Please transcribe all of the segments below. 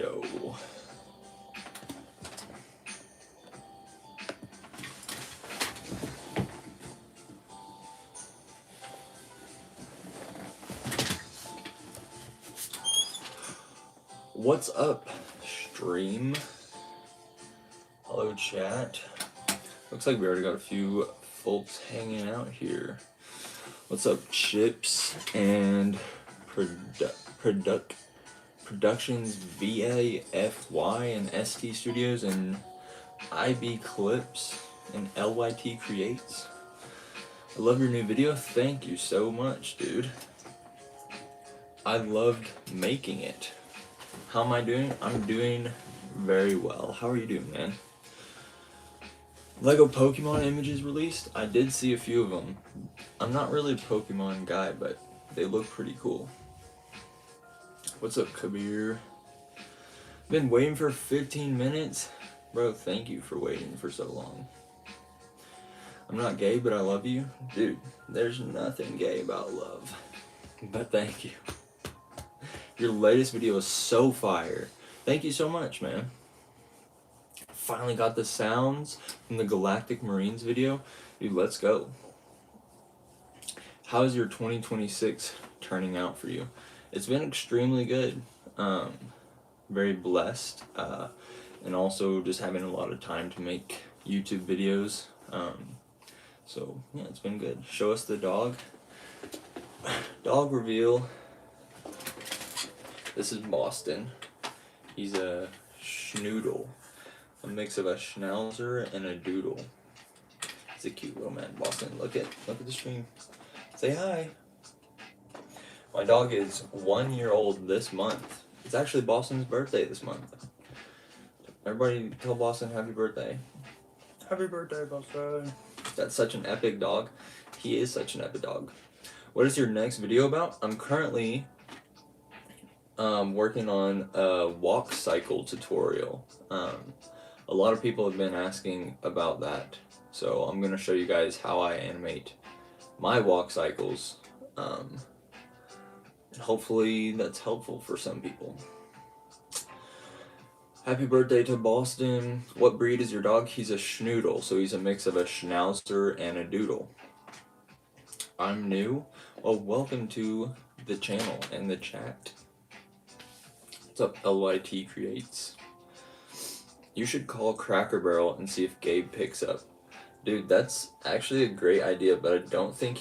Yo. What's up, stream? Hello, chat. Looks like we already got a few folks hanging out here. What's up, Chips and Productions, VAFY and ST Studios and IB Clips and LYT Creates? I love your new video. Thank you so much, dude. I loved making it. How am I doing? I'm doing very well. How are you doing, man? Lego Pokemon images released. I did see a few of them. I'm not really a Pokemon guy, but they look pretty cool. What's up, Kabir? Been waiting for 15 minutes? Bro, thank you for waiting for so long. I'm not gay, but I love you. Dude, there's nothing gay about love. But thank you. Your latest video is so fire. Thank you so much, man. Finally got the sounds from the Galactic Marines video. Dude, let's go. How's your 2026 turning out for you? It's been extremely good. Very blessed. And also just having a lot of time to make YouTube videos. So, yeah, it's been good. Show us the dog. Dog reveal. This is Boston. He's a schnoodle. A mix of a schnauzer and a doodle. He's a cute little man. Boston, look at the stream. Say hi. My dog is 1 year old this month. It's actually Boston's birthday this month. Everybody tell Boston happy birthday. Happy birthday, Boston. That's such an epic dog. He is such an epic dog. What is your next video about? I'm currently working on a walk cycle tutorial. A lot of people have been asking about that. So I'm going to show you guys how I animate my walk cycles. Hopefully that's helpful for some people. Happy birthday to Boston. What breed is your dog? He's a schnoodle, so he's a mix of a schnauzer and a doodle. I'm new. Well, welcome to the channel and the chat. What's up, LYT Creates? You should call Cracker Barrel and see if Gabe picks up. Dude, that's actually a great idea, but I don't think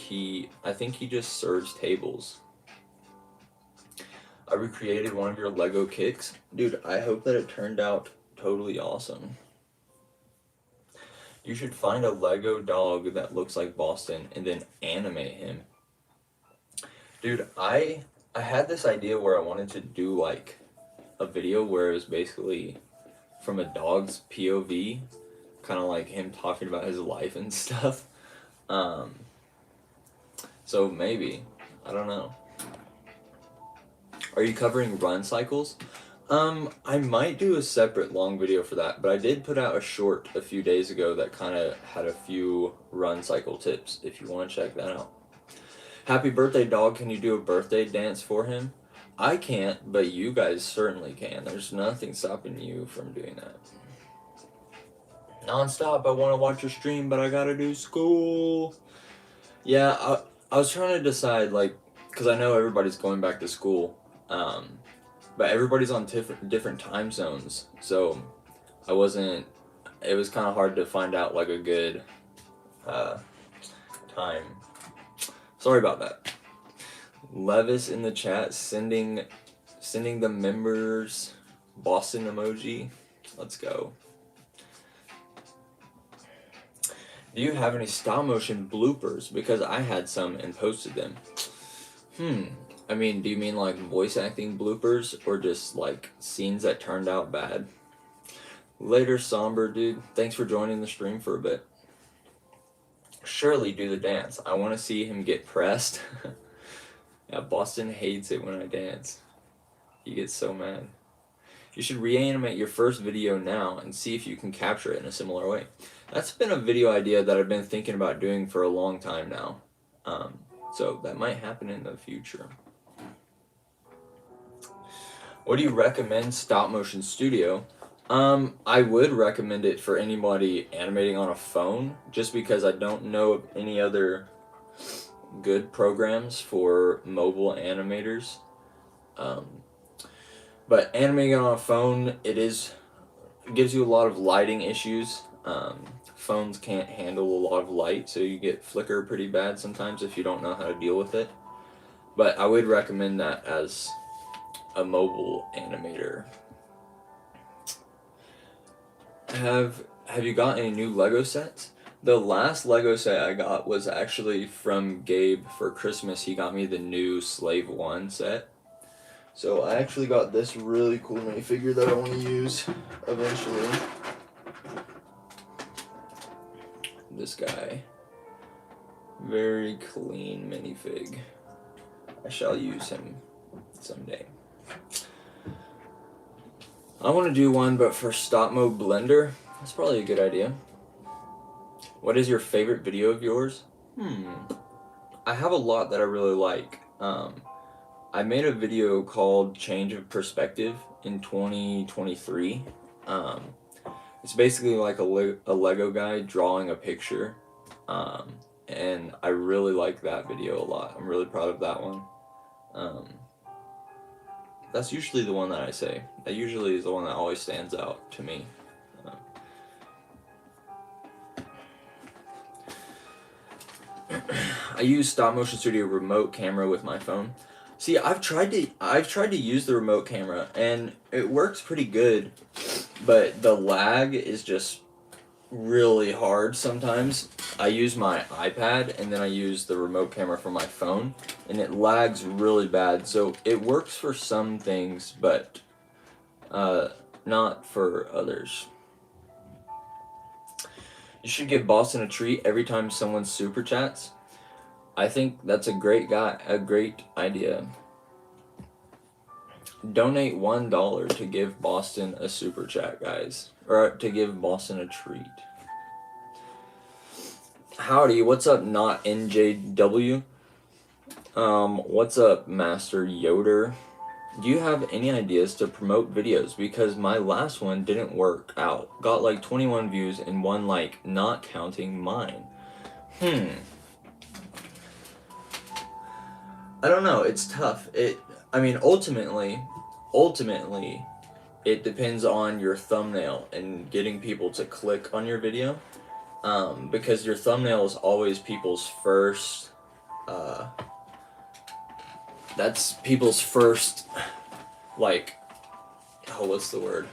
I think he just serves tables. I recreated one of your Lego kicks. Dude, I hope that it turned out totally awesome. You should find a Lego dog that looks like Boston and then animate him. Dude, I had this idea where I wanted to do like a video where it was basically from a dog's POV, kind of like him talking about his life and stuff. So maybe, I don't know. Are you covering run cycles? I might do a separate long video for that, but I did put out a short a few days ago that kind of had a few run cycle tips, if you want to check that out. Happy birthday, dog. Can you do a birthday dance for him? I can't, but you guys certainly can. There's nothing stopping you from doing that. Non-stop, I want to watch your stream, but I gotta do school. Yeah, I was trying to decide, like, because I know everybody's going back to school. But everybody's on different time zones, so it was kind of hard to find out like a good time. Sorry about that. Levis in the chat sending the members Boston emoji. Let's go. Do you have any stop motion bloopers? Because I had some and posted them. I mean, do you mean like voice acting bloopers or just like scenes that turned out bad? Later, Somber dude. Thanks for joining the stream for a bit. Surely do the dance. I want to see him get pressed. Yeah, Boston hates it when I dance. He gets so mad. You should reanimate your first video now and see if you can capture it in a similar way. That's been a video idea that I've been thinking about doing for a long time now. So that might happen in the future. What do you recommend stop motion studio? I would recommend it for anybody animating on a phone, just because I don't know of any other good programs for mobile animators. Um, but animating on a phone, it gives you a lot of lighting issues. Phones can't handle a lot of light, so you get flicker pretty bad sometimes if you don't know how to deal with it. But I would recommend that as a mobile animator. Have you got any new Lego sets? The last Lego set I got was actually from Gabe for Christmas. He got me the new Slave 1 set. So I actually got this really cool minifigure that I want to use eventually. This guy. Very clean minifig. I shall use him someday. I want to do one, but for stop mode Blender. That's probably a good idea. What is your favorite video of yours? I have a lot that I really like. I made a video called Change of Perspective in 2023. It's basically like a Lego guy drawing a picture. And I really like that video a lot. I'm really proud of that one. That's usually the one that I say. That usually is the one that always stands out to me. I use Stop Motion Studio remote camera with my phone. See, I've tried to use the remote camera and it works pretty good, but the lag is just really hard sometimes. I use my iPad and then I use the remote camera for my phone and it lags really bad. So it works for some things, but not for others. You should give Boston a treat every time someone super chats. I think that's a great idea. Donate $1 to give Boston a super chat, guys. Or to give Boston a treat. Howdy, what's up, not NJW? What's up, Master Yoder? Do you have any ideas to promote videos? Because my last one didn't work out. Got like 21 views and one like, not counting mine. I don't know, it's tough. Ultimately, it depends on your thumbnail and getting people to click on your video. Because your thumbnail is always people's first, that's people's first, what's the word?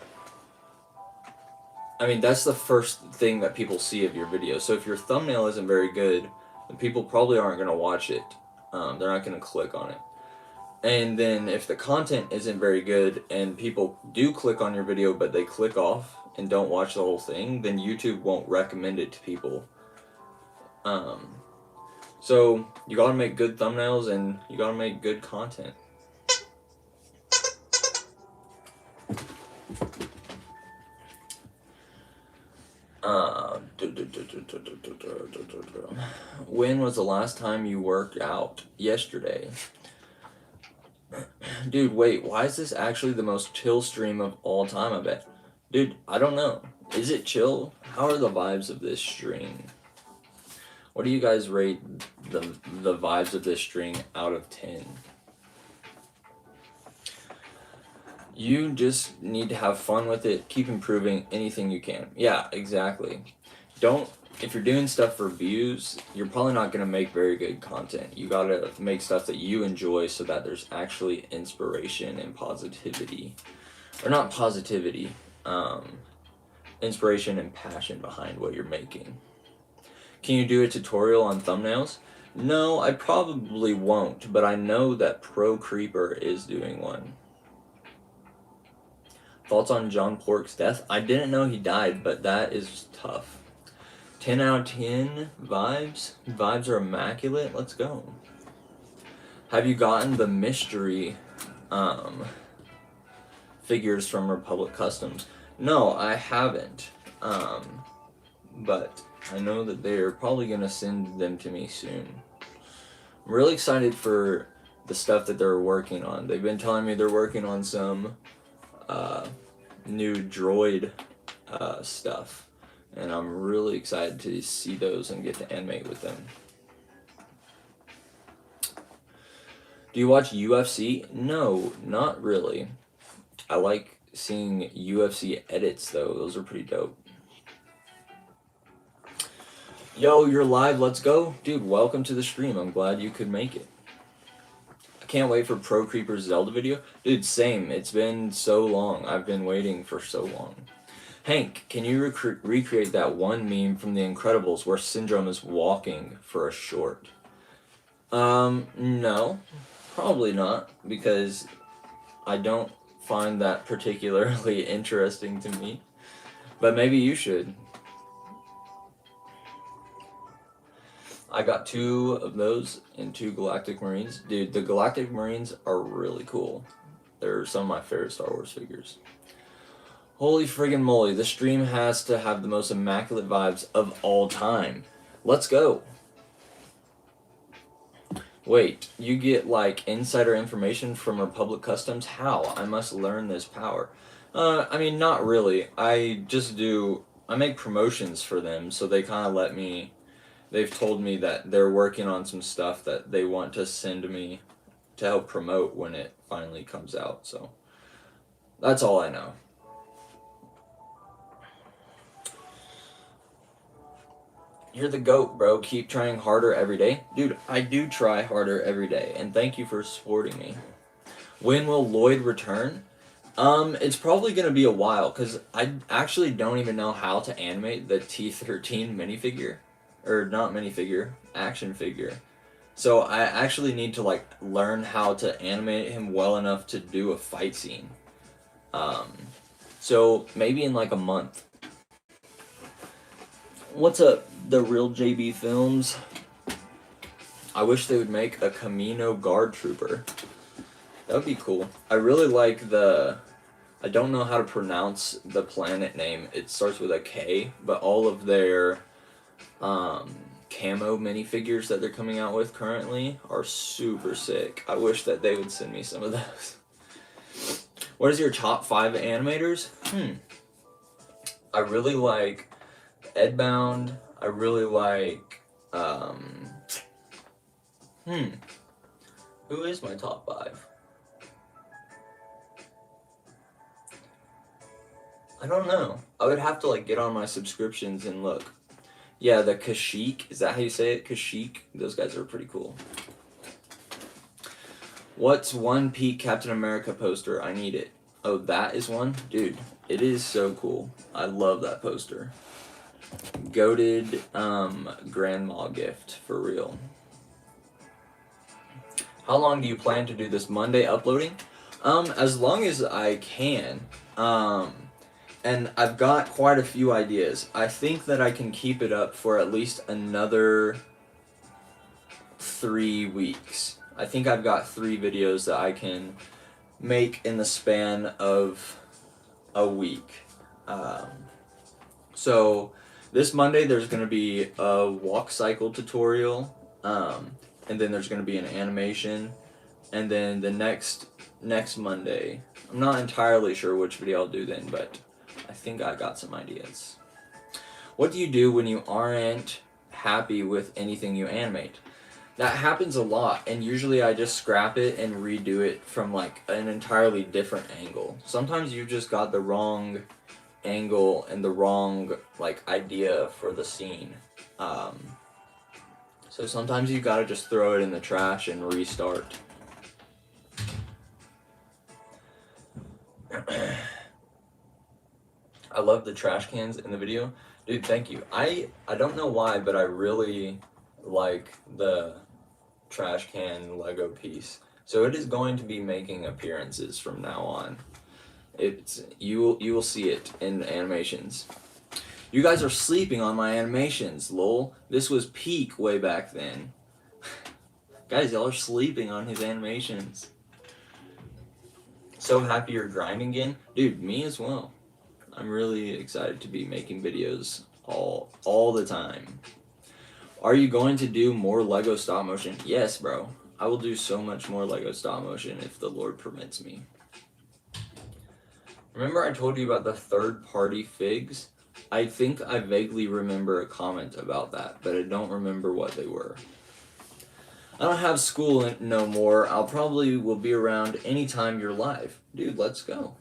That's the first thing that people see of your video. So if your thumbnail isn't very good, then people probably aren't going to watch it. They're not going to click on it. And then if the content isn't very good and people do click on your video but they click off and don't watch the whole thing, then YouTube won't recommend it to people. So you gotta make good thumbnails and you gotta make good content. When was the last time you worked out? Yesterday. Dude, wait, why is this actually the most chill stream of all time, I bet? Dude, I don't know. Is it chill? How are the vibes of this stream? What do you guys rate the vibes of this stream out of 10? You just need to have fun with it, keep improving anything you can. Yeah, exactly. If you're doing stuff for views, you're probably not going to make very good content. You gotta make stuff that you enjoy so that there's actually inspiration and positivity. Or not positivity, inspiration and passion behind what you're making. Can you do a tutorial on thumbnails? No, I probably won't, but I know that Pro Creeper is doing one. Thoughts on John Pork's death? I didn't know he died, but that is tough. 10 out of 10 vibes? Vibes are immaculate. Let's go. Have you gotten the mystery figures from Republic Customs? No, I haven't. But I know that they're probably going to send them to me soon. I'm really excited for the stuff that they're working on. They've been telling me they're working on some new droid stuff, and I'm really excited to see those and get to animate with them. Do you watch UFC? No, not really. I like seeing UFC edits though, those are pretty dope. Yo, you're live, let's go. Dude, welcome to the stream, I'm glad you could make it. I can't wait for Pro Creeper's Zelda video. Dude, same, it's been so long, I've been waiting for so long. Hank, can you recreate that one meme from The Incredibles where Syndrome is walking for a short? No. Probably not, because I don't find that particularly interesting to me. But maybe you should. I got 2 of those and 2 Galactic Marines. Dude, the Galactic Marines are really cool. They're some of my favorite Star Wars figures. Holy friggin' moly, this stream has to have the most immaculate vibes of all time. Let's go. Wait, you get like insider information from Republic Customs? How? I must learn this power. I mean, not really. I make promotions for them, so they kind of let me, they've told me that they're working on some stuff that they want to send me to help promote when it finally comes out, so that's all I know. You're the GOAT, bro. Keep trying harder every day. Dude, I do try harder every day, and thank you for supporting me. When will Lloyd return? It's probably going to be a while, because I actually don't even know how to animate the T-13 minifigure. Or not minifigure, action figure. So I actually need to, like, learn how to animate him well enough to do a fight scene. So maybe in, like, a month. What's up, The Real JB Films? I wish they would make a Camino Guard Trooper. That would be cool. I really like I don't know how to pronounce the planet name. It starts with a K, but all of their camo minifigures that they're coming out with currently are super sick. I wish that they would send me some of those. What is your top 5 animators? I really like Edbound. I really like, who is my top 5? I don't know. I would have to, like, get on my subscriptions and look. Yeah, the Kashyyyk, is that how you say it? Kashyyyk? Those guys are pretty cool. What's one peak Captain America poster? I need it. Oh, that is one? Dude, it is so cool. I love that poster. Goated grandma gift, for real. How long do you plan to do this Monday uploading? As long as I can. And I've got quite a few ideas. I think that I can keep it up for at least another 3 weeks. I think I've got 3 videos that I can make in the span of a week. So this Monday there's going to be a walk cycle tutorial, and then there's going to be an animation, and then the next Monday, I'm not entirely sure which video I'll do then, but I think I got some ideas. What do you do when you aren't happy with anything you animate? That happens a lot, and usually I just scrap it and redo it from like an entirely different angle. Sometimes you've just got the wrong angle and the wrong like idea for the scene. So sometimes you gotta just throw it in the trash and restart. I love the trash cans in the video. Dude, thank you. I don't know why, but I really like the trash can Lego piece. So it is going to be making appearances from now on. You will see it in animations. You guys are sleeping on my animations, lol. This was peak way back then. Guys, y'all are sleeping on his animations. So happy you're grinding again. Dude, me as well. I'm really excited to be making videos all the time. Are you going to do more Lego stop motion? Yes, bro. I will do so much more Lego stop motion if the Lord permits me. Remember I told you about the third-party figs? I think I vaguely remember a comment about that, but I don't remember what they were. I don't have school no more. I'll probably will be around anytime you're live. Dude, let's go.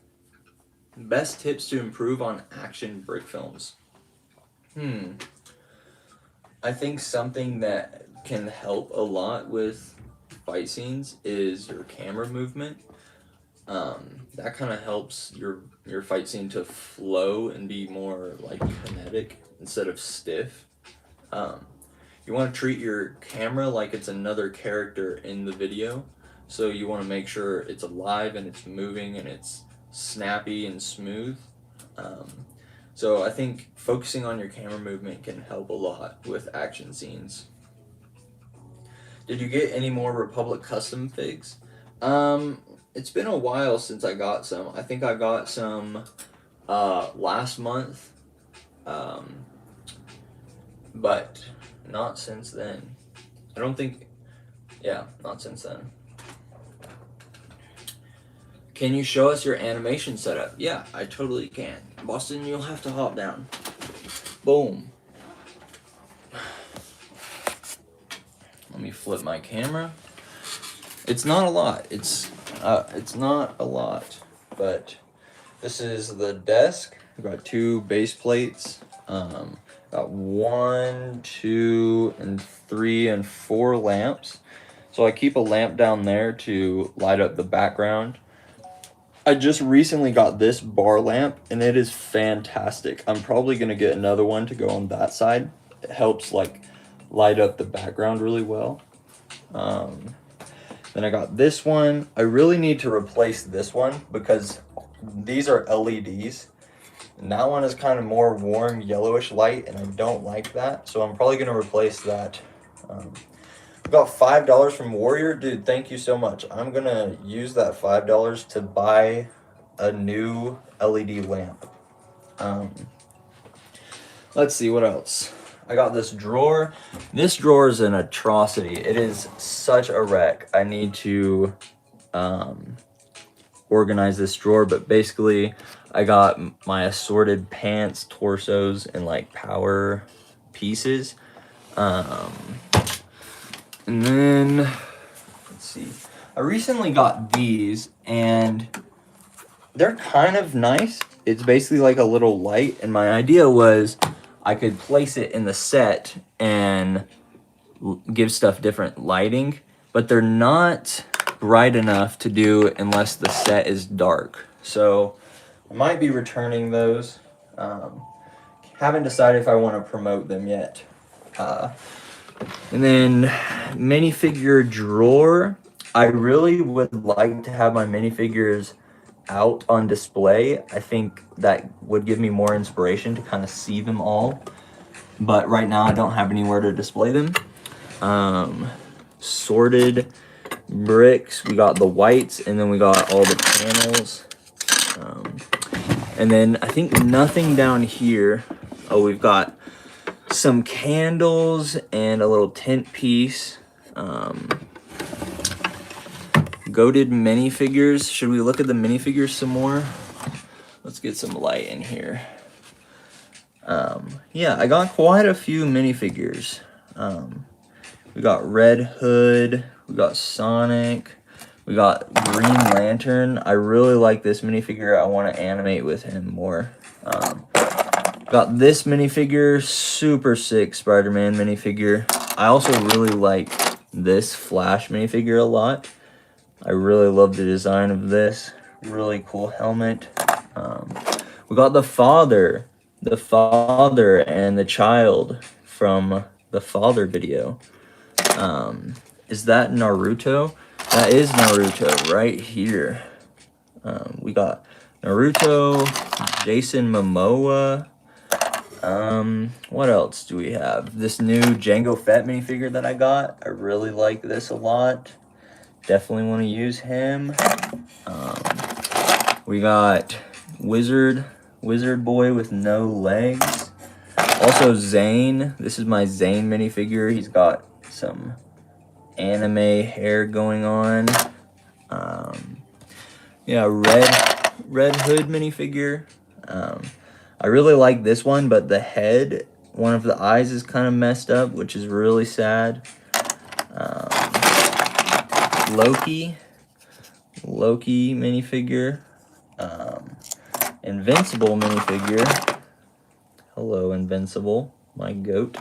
Best tips to improve on action brick films. I think something that can help a lot with fight scenes is your camera movement. That kind of helps your fight scene to flow and be more like kinetic instead of stiff. You want to treat your camera like it's another character in the video, so you want to make sure it's alive and it's moving and it's snappy and smooth. So I think focusing on your camera movement can help a lot with action scenes. Did you get any more Republic Custom figs? It's been a while since I got some. I think I got some last month, but not since then. I don't think, yeah, not since then. Can you show us your animation setup? Yeah, I totally can. Boston, you'll have to hop down. Boom. Let me flip my camera. It's not a lot. It's not a lot, but this is the desk. I've got 2 base plates. Got 1, 2, and 3, and 4 lamps. So I keep a lamp down there to light up the background. I just recently got this bar lamp, and it is fantastic. I'm probably going to get another one to go on that side. It helps like light up the background really well. Then I got this one. I really need to replace this one because these are LEDs. And that one is kind of more warm yellowish light, and I don't like that. So I'm probably going to replace that. I got $5 from Warrior. Dude, thank you so much. I'm going to use that $5 to buy a new LED lamp. Let's see, what else? I got this drawer. This drawer is an atrocity. It is such a wreck. I need to organize this drawer, but basically I got my assorted pants, torsos, and like power pieces. And then, let's see. I recently got these, and they're kind of nice. It's basically like a little light, and my idea was I could place it in the set and give stuff different lighting, but they're not bright enough to do unless the set is dark. So I might be returning those. Haven't decided if I want to promote them yet. And then minifigure drawer. I really would like to have my minifigures out on display. I think that would give me more inspiration to kind of see them all. But right now I don't have anywhere to display them. Sorted bricks. We got the whites, and then we got all the panels. And then I think nothing down here. Oh, we've got some candles and a little tent piece. Goated minifigures. Should we look at the minifigures some more? Let's get some light in here. Yeah, I got quite a few minifigures. We got Red Hood. We got Sonic. We got Green Lantern. I really like this minifigure. I want to animate with him more. Got this minifigure, super sick Spider-Man minifigure. I also really like this Flash minifigure a lot. I really love the design of this. Really cool helmet. We got the father and the child from the father video. Is that Naruto? That is Naruto right here. We got Naruto, Jason Momoa. What else do we have? This new Jango Fett minifigure that I got. I really like this a lot. Definitely want to use him. We got Wizard Boy with no legs. Also Zane. This is my Zane minifigure. He's got some anime hair going on. Yeah, Red Hood minifigure. I really like this one, but the head, one of the eyes is kind of messed up, which is really sad. Loki minifigure. Invincible minifigure. Hello, Invincible, my goat.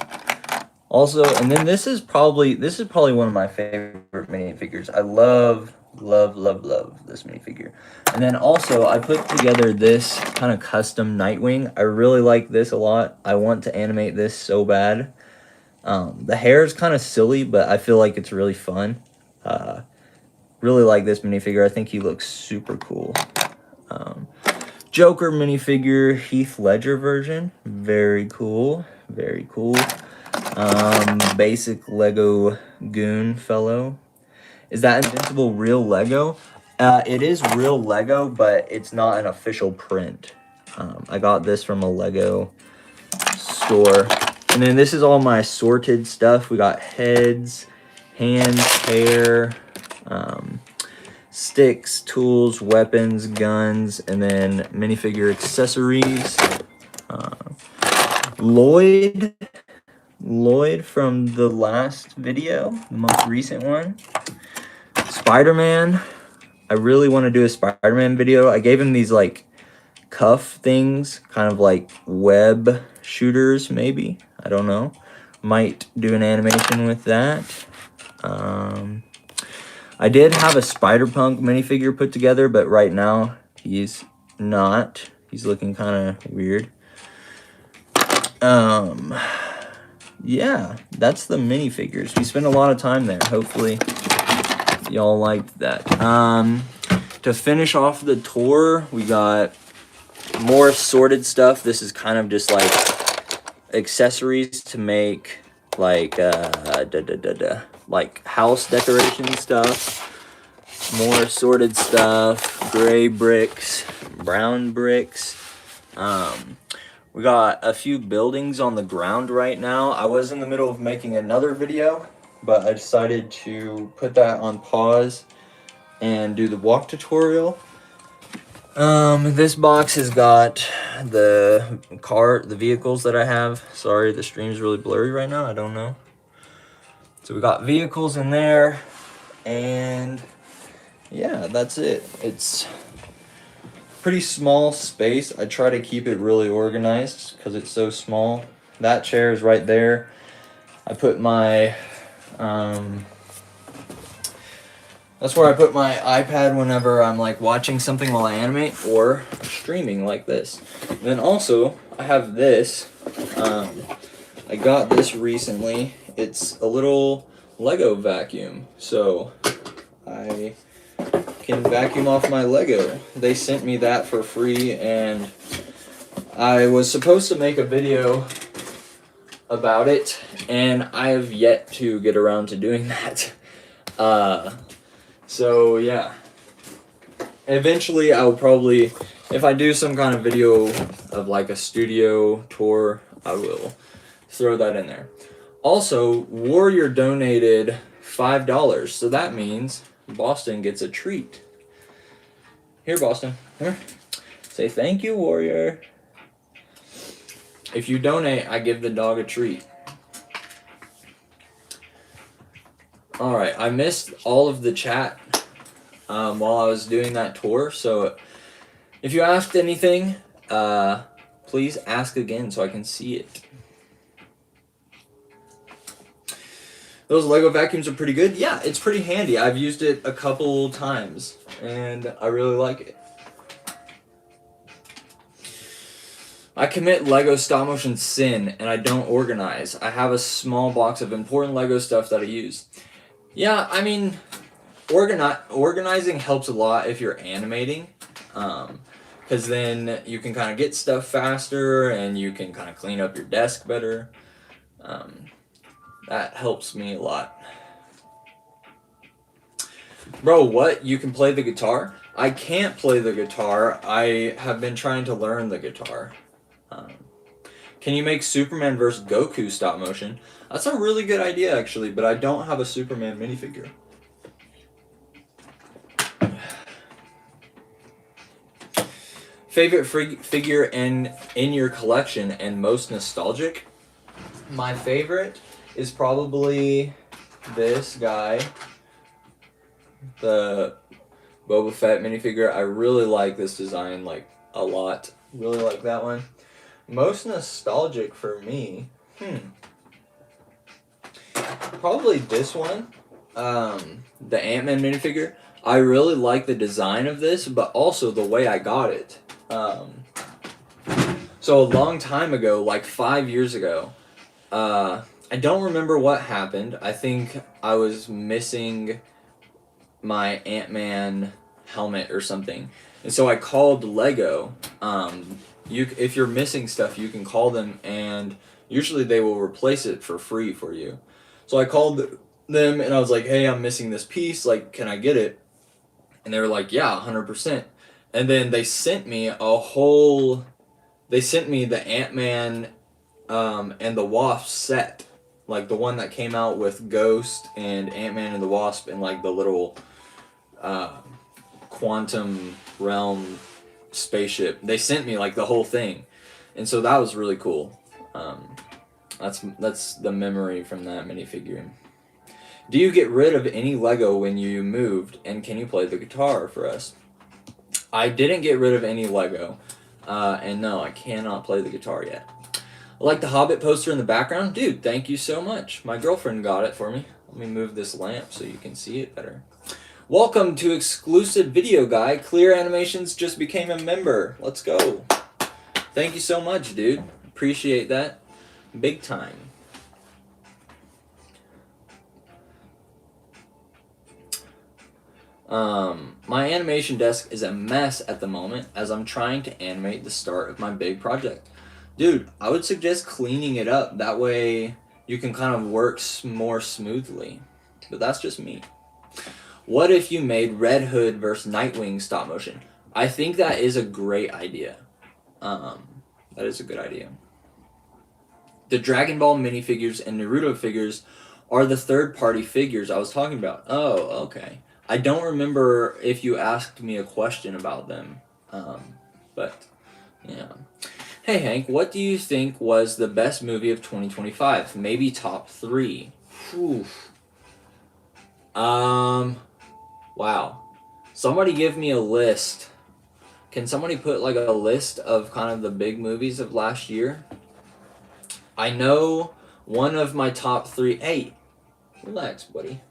Also, and then this is probably one of my favorite minifigures. I love this minifigure. And then also, I put together this kind of custom Nightwing. I really like this a lot. I want to animate this so bad. The hair is kind of silly, but I feel like it's really fun. Really like this minifigure. I think he looks super cool. Joker minifigure, Heath Ledger version. Very cool. Very cool. Basic Lego Goon fellow. Is that Invincible real Lego? It is real Lego, but it's not an official print. I got this from a Lego store. And then this is all my sorted stuff. We got heads, hands, hair, sticks, tools, weapons, guns, and then minifigure accessories. Lloyd from the last video, the most recent one. Spider-Man. I really want to do a Spider-Man video. I gave him these like cuff things, kind of like web shooters maybe. I don't know. Might do an animation with that. I did have a Spider-Punk minifigure put together, but right now he's not. He's looking kind of weird. Yeah, that's the minifigures. We spent a lot of time there. Hopefully y'all liked that. To finish off the tour, we got more sorted stuff. This is kind of just like accessories to make like like house decoration stuff. More sorted stuff, gray bricks, brown bricks. We got a few buildings on the ground right now. I was in the middle of making another video, but I decided to put that on pause and do the walk tutorial. This box has got the vehicles that I have. Sorry, the stream's really blurry right now. I don't know. So we got vehicles in there, and yeah, that's it. It's pretty small space. I try to keep it really organized because it's so small. That chair is right there. I put my that's where I put my iPad whenever I'm like watching something while I animate or streaming like this. And then also I have this. I got this recently. It's a little Lego vacuum, so I can vacuum off my Lego. They sent me that for free, and I was supposed to make a video about it, and I have yet to get around to doing that. So yeah, eventually I'll probably, if I do some kind of video of like a studio tour, I will throw that in there. Also, Warrior donated $5, so that means Boston gets a treat. Here, Boston. Come here. Say thank you, Warrior. If you donate, I give the dog a treat. Alright, I missed all of the chat while I was doing that tour, so if you asked anything, please ask again so I can see it. Those Lego vacuums are pretty good. Yeah, it's pretty handy. I've used it a couple times, and I really like it. I commit Lego stop motion sin, and I don't organize. I have a small box of important Lego stuff that I use. Yeah, I mean, organizing helps a lot if you're animating, because then you can kind of get stuff faster, and you can kind of clean up your desk better. That helps me a lot. Bro, what? You can play the guitar? I can't play the guitar. I have been trying to learn the guitar. Can you make Superman vs. Goku stop motion? That's a really good idea, actually, but I don't have a Superman minifigure. Favorite figure in your collection and most nostalgic? My favorite is probably this guy, the Boba Fett minifigure. I really like this design, like, a lot. Really like that one. Most nostalgic for me, probably this one, the Ant-Man minifigure. I really like the design of this, but also the way I got it. So a long time ago, like 5 years ago, I don't remember what happened. I think I was missing my Ant-Man helmet or something. And so I called Lego. If you're missing stuff, you can call them, and usually they will replace it for free for you. So I called them, and I was like, hey, I'm missing this piece. Like, can I get it? And they were like, yeah, 100%. And then they sent me they sent me the Ant-Man and the Wasp set. Like the one that came out with Ghost and Ant-Man and the Wasp and like the little quantum realm spaceship. They sent me like the whole thing. And so that was really cool. That's the memory from that minifigure. Do you get rid of any Lego when you moved, and can you play the guitar for us? I didn't get rid of any Lego, and no, I cannot play the guitar yet. I like the Hobbit poster in the background. Dude, thank you so much. My girlfriend got it for me. Let me move this lamp so you can see it better. Welcome to Exclusive Video Guy. Clear Animations just became a member. Let's go. Thank you so much, dude. Appreciate that. Big time. My animation desk is a mess at the moment as I'm trying to animate the start of my big project. Dude, I would suggest cleaning it up. That way you can kind of work more smoothly. But that's just me. What if you made Red Hood versus Nightwing stop motion? I think that is a great idea. That is a good idea. The Dragon Ball minifigures and Naruto figures are the third-party figures I was talking about. Oh, okay. I don't remember if you asked me a question about them, but yeah. Hey Hank, what do you think was the best movie of 2025? Maybe top 3. Whew. Wow. Somebody give me a list. Can somebody put like a list of kind of the big movies of last year? I know one of my top 3. Hey, relax, buddy.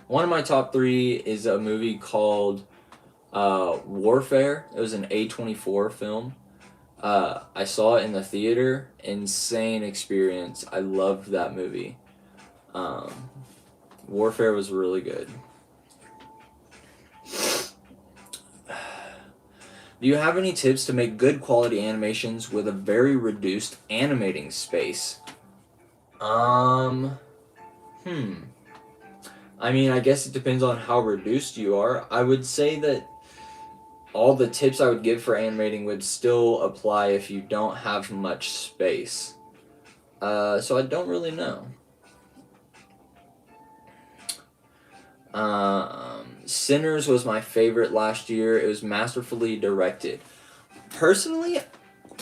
One of my top 3 is a movie called Warfare. It was an A24 film. I saw it in the theater. Insane experience. I loved that movie. Warfare was really good. Do you have any tips to make good quality animations with a very reduced animating space? I mean, I guess it depends on how reduced you are. I would say that all the tips I would give for animating would still apply if you don't have much space. So I don't really know. Sinners was my favorite last year. It was masterfully directed. Personally,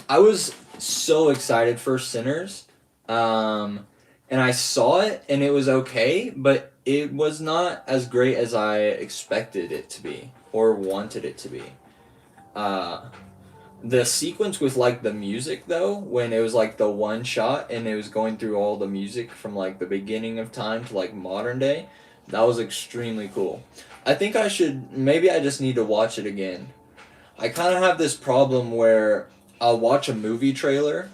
I was so excited for Sinners. And I saw it, and it was okay, but it was not as great as I expected it to be, or wanted it to be. The sequence with, like, the music, though, when it was, like, the one shot, and it was going through all the music from, like, the beginning of time to, like, modern day, that was extremely cool. I think maybe I just need to watch it again. I kind of have this problem where I'll watch a movie trailer,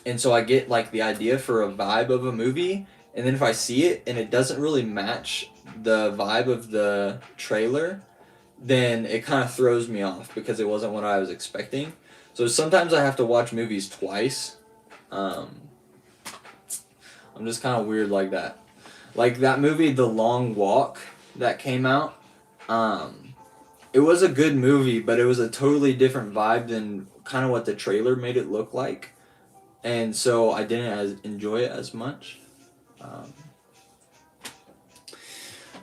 and so I get, like, the idea for a vibe of a movie, and then if I see it and it doesn't really match the vibe of the trailer, then it kind of throws me off because it wasn't what I was expecting. So sometimes I have to watch movies twice. I'm just kind of weird like that. Like that movie, The Long Walk, that came out. It was a good movie, but it was a totally different vibe than kind of what the trailer made it look like. And so I didn't enjoy it as much.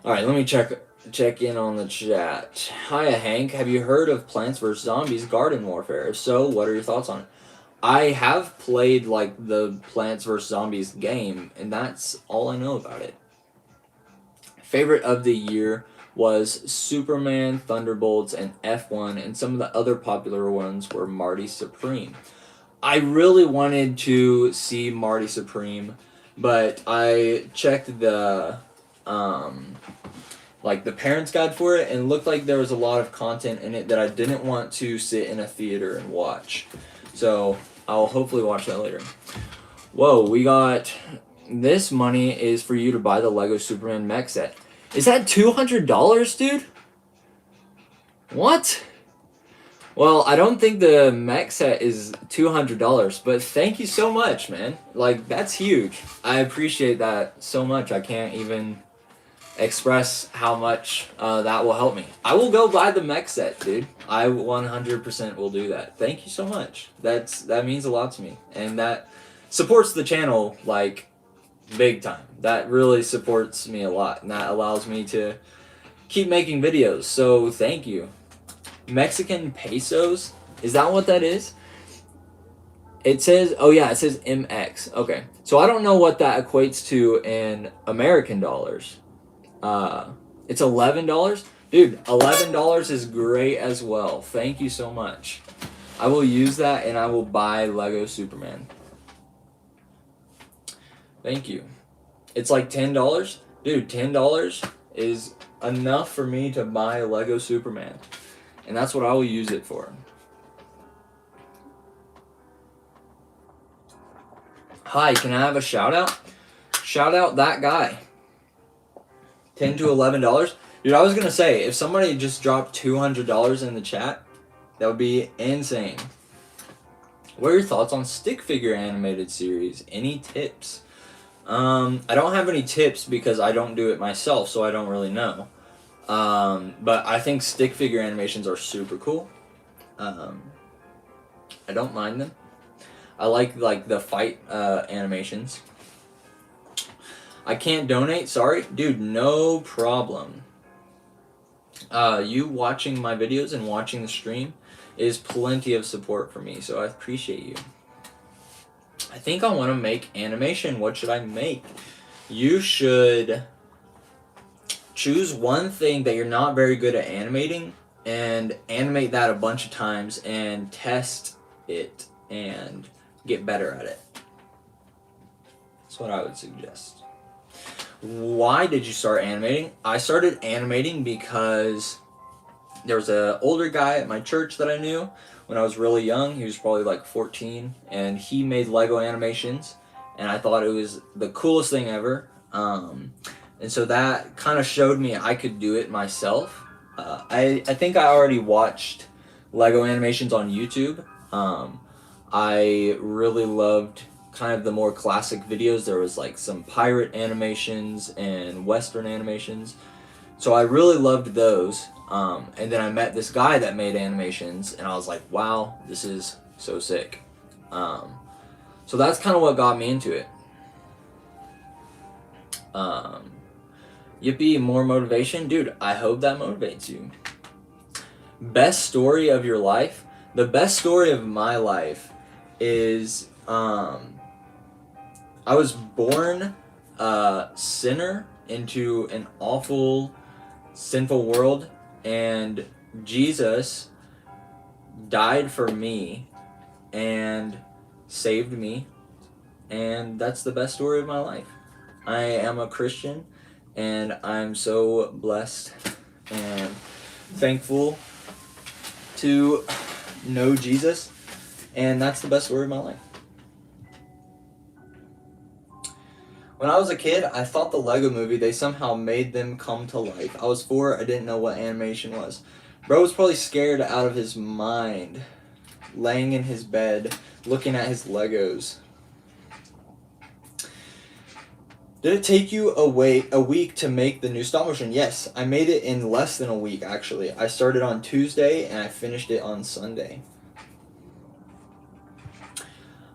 Alright, let me check check in on the chat. Hiya, Hank. Have you heard of Plants vs. Zombies Garden Warfare? If so, what are your thoughts on it? I have played, like, the Plants vs. Zombies game, and that's all I know about it. Favorite of the year was Superman, Thunderbolts, and F1, and some of the other popular ones were Marty Supreme. I really wanted to see Marty Supreme, but I checked the like the parents guide for it, and it looked like there was a lot of content in it that I didn't want to sit in a theater and watch. So I'll hopefully watch that later. Whoa, we got this money is for you to buy the Lego Superman mech set. Is that $200, dude? What? Well, I don't think the mech set is $200, but thank you so much, man. Like, that's huge. I appreciate that so much. I can't even express how much that will help me. I will go buy the mech set, dude. I 100% will do that. Thank you so much. That means a lot to me, and that supports the channel like big time. That really supports me a lot, and that allows me to keep making videos. So thank you. Mexican pesos? Is that what that is? It says, oh yeah, it says MX. Okay, so I don't know what that equates to in American dollars. It's $11? Dude, $11 is great as well. Thank you so much. I will use that, and I will buy Lego Superman. Thank you. It's like $10? Dude, $10 is enough for me to buy Lego Superman. And that's what I will use it for. Hi, can I have a shout out? Shout out that guy. $10 to $11. Dude, I was gonna say, if somebody just dropped $200 in the chat, that would be insane. What are your thoughts on stick figure animated series? Any tips? I don't have any tips because I don't do it myself, so I don't really know. But I think stick figure animations are super cool. I don't mind them. I like the fight animations. I can't donate, sorry. Dude, no problem. You watching my videos and watching the stream is plenty of support for me, so I appreciate you. I think I want to make animation. What should I make? You should choose one thing that you're not very good at animating and animate that a bunch of times and test it and get better at it. That's what I would suggest. Why did you start animating? I started animating because there was an older guy at my church that I knew when I was really young. He was probably like 14, and he made Lego animations, and I thought it was the coolest thing ever. And so that kind of showed me I could do it myself. I think I already watched Lego animations on YouTube. I really loved kind of the more classic videos. There was like some pirate animations and Western animations. So I really loved those. And then I met this guy that made animations, and I was like, wow, this is so sick. So that's kind of what got me into it. Yippee, more motivation? Dude, I hope that motivates you. Best story of your life? The best story of my life is, I was born a sinner into an awful, sinful world, and Jesus died for me and saved me, and that's the best story of my life. I am a Christian, and I'm so blessed and thankful to know Jesus, and that's the best story of my life. When I was a kid, I thought the Lego Movie, they somehow made them come to life. I was 4, I didn't know what animation was. Bro was probably scared out of his mind, laying in his bed, looking at his Legos. Did it take you a week to make the new stop motion? Yes, I made it in less than a week, actually. I started on Tuesday, and I finished it on Sunday.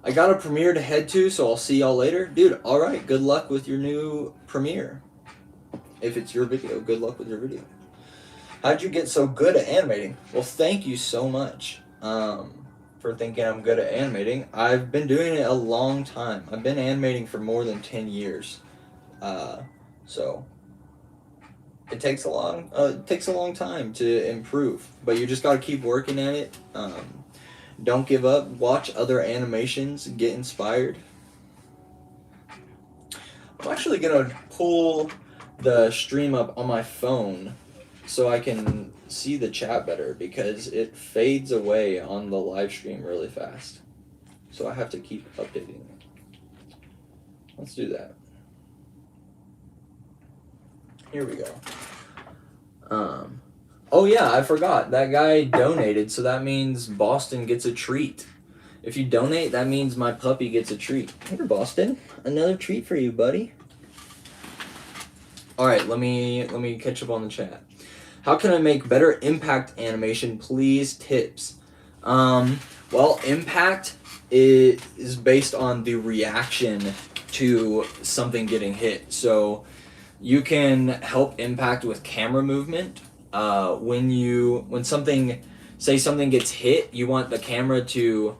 I got a premiere to head to, so I'll see y'all later. Dude, alright, good luck with your new premiere. If it's your video, good luck with your video. How'd you get so good at animating? Well, thank you so much for thinking I'm good at animating. I've been doing it a long time. I've been animating for more than 10 years. So it takes a long time to improve, but you just got to keep working at it. Don't give up. Watch other animations. Get inspired. I'm actually gonna pull the stream up on my phone so I can see the chat better because it fades away on the live stream really fast. So I have to keep updating it. Let's do that. Here we go. Oh yeah, I forgot. That guy donated, so that means Boston gets a treat. If you donate, that means my puppy gets a treat. Here, Boston. Another treat for you, buddy. Alright, let me catch up on the chat. How can I make better impact animation? Please, tips. Well, impact is based on the reaction to something getting hit. So you can help impact with camera movement. When something gets hit, you want the camera to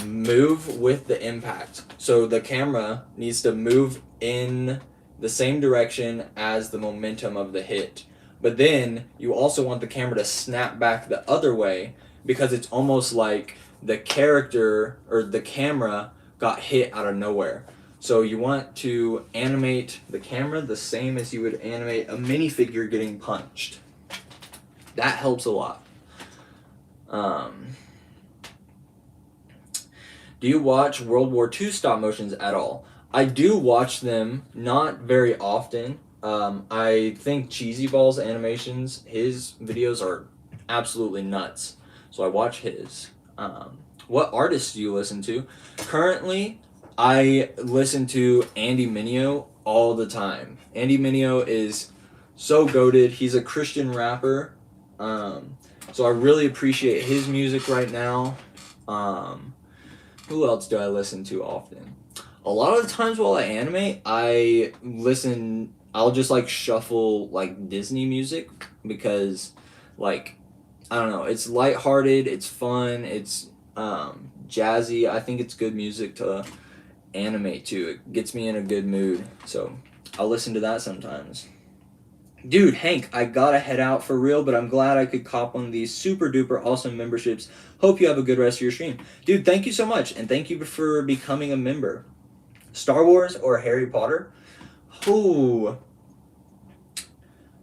move with the impact. So the camera needs to move in the same direction as the momentum of the hit. But then you also want the camera to snap back the other way because it's almost like the character or the camera got hit out of nowhere. So you want to animate the camera the same as you would animate a minifigure getting punched. That helps a lot. Do you watch World War II stop motions at all? I do watch them, not very often. I think Cheesy Balls Animations, his videos are absolutely nuts. So I watch his. What artists do you listen to? Currently, I listen to Andy Mineo all the time. Andy Mineo is so goated. He's a Christian rapper. So I really appreciate his music right now. Who else do I listen to often? A lot of the times while I animate, I'll just like shuffle like Disney music because like, I don't know, it's lighthearted, it's fun, it's jazzy. I think it's good music to animate to. It gets me in a good mood. So I'll listen to that sometimes. Dude, Hank, I gotta head out for real, but I'm glad I could cop one of these super duper awesome memberships. Hope you have a good rest of your stream. Dude, thank you so much, and thank you for becoming a member. Star Wars or Harry Potter? Ooh.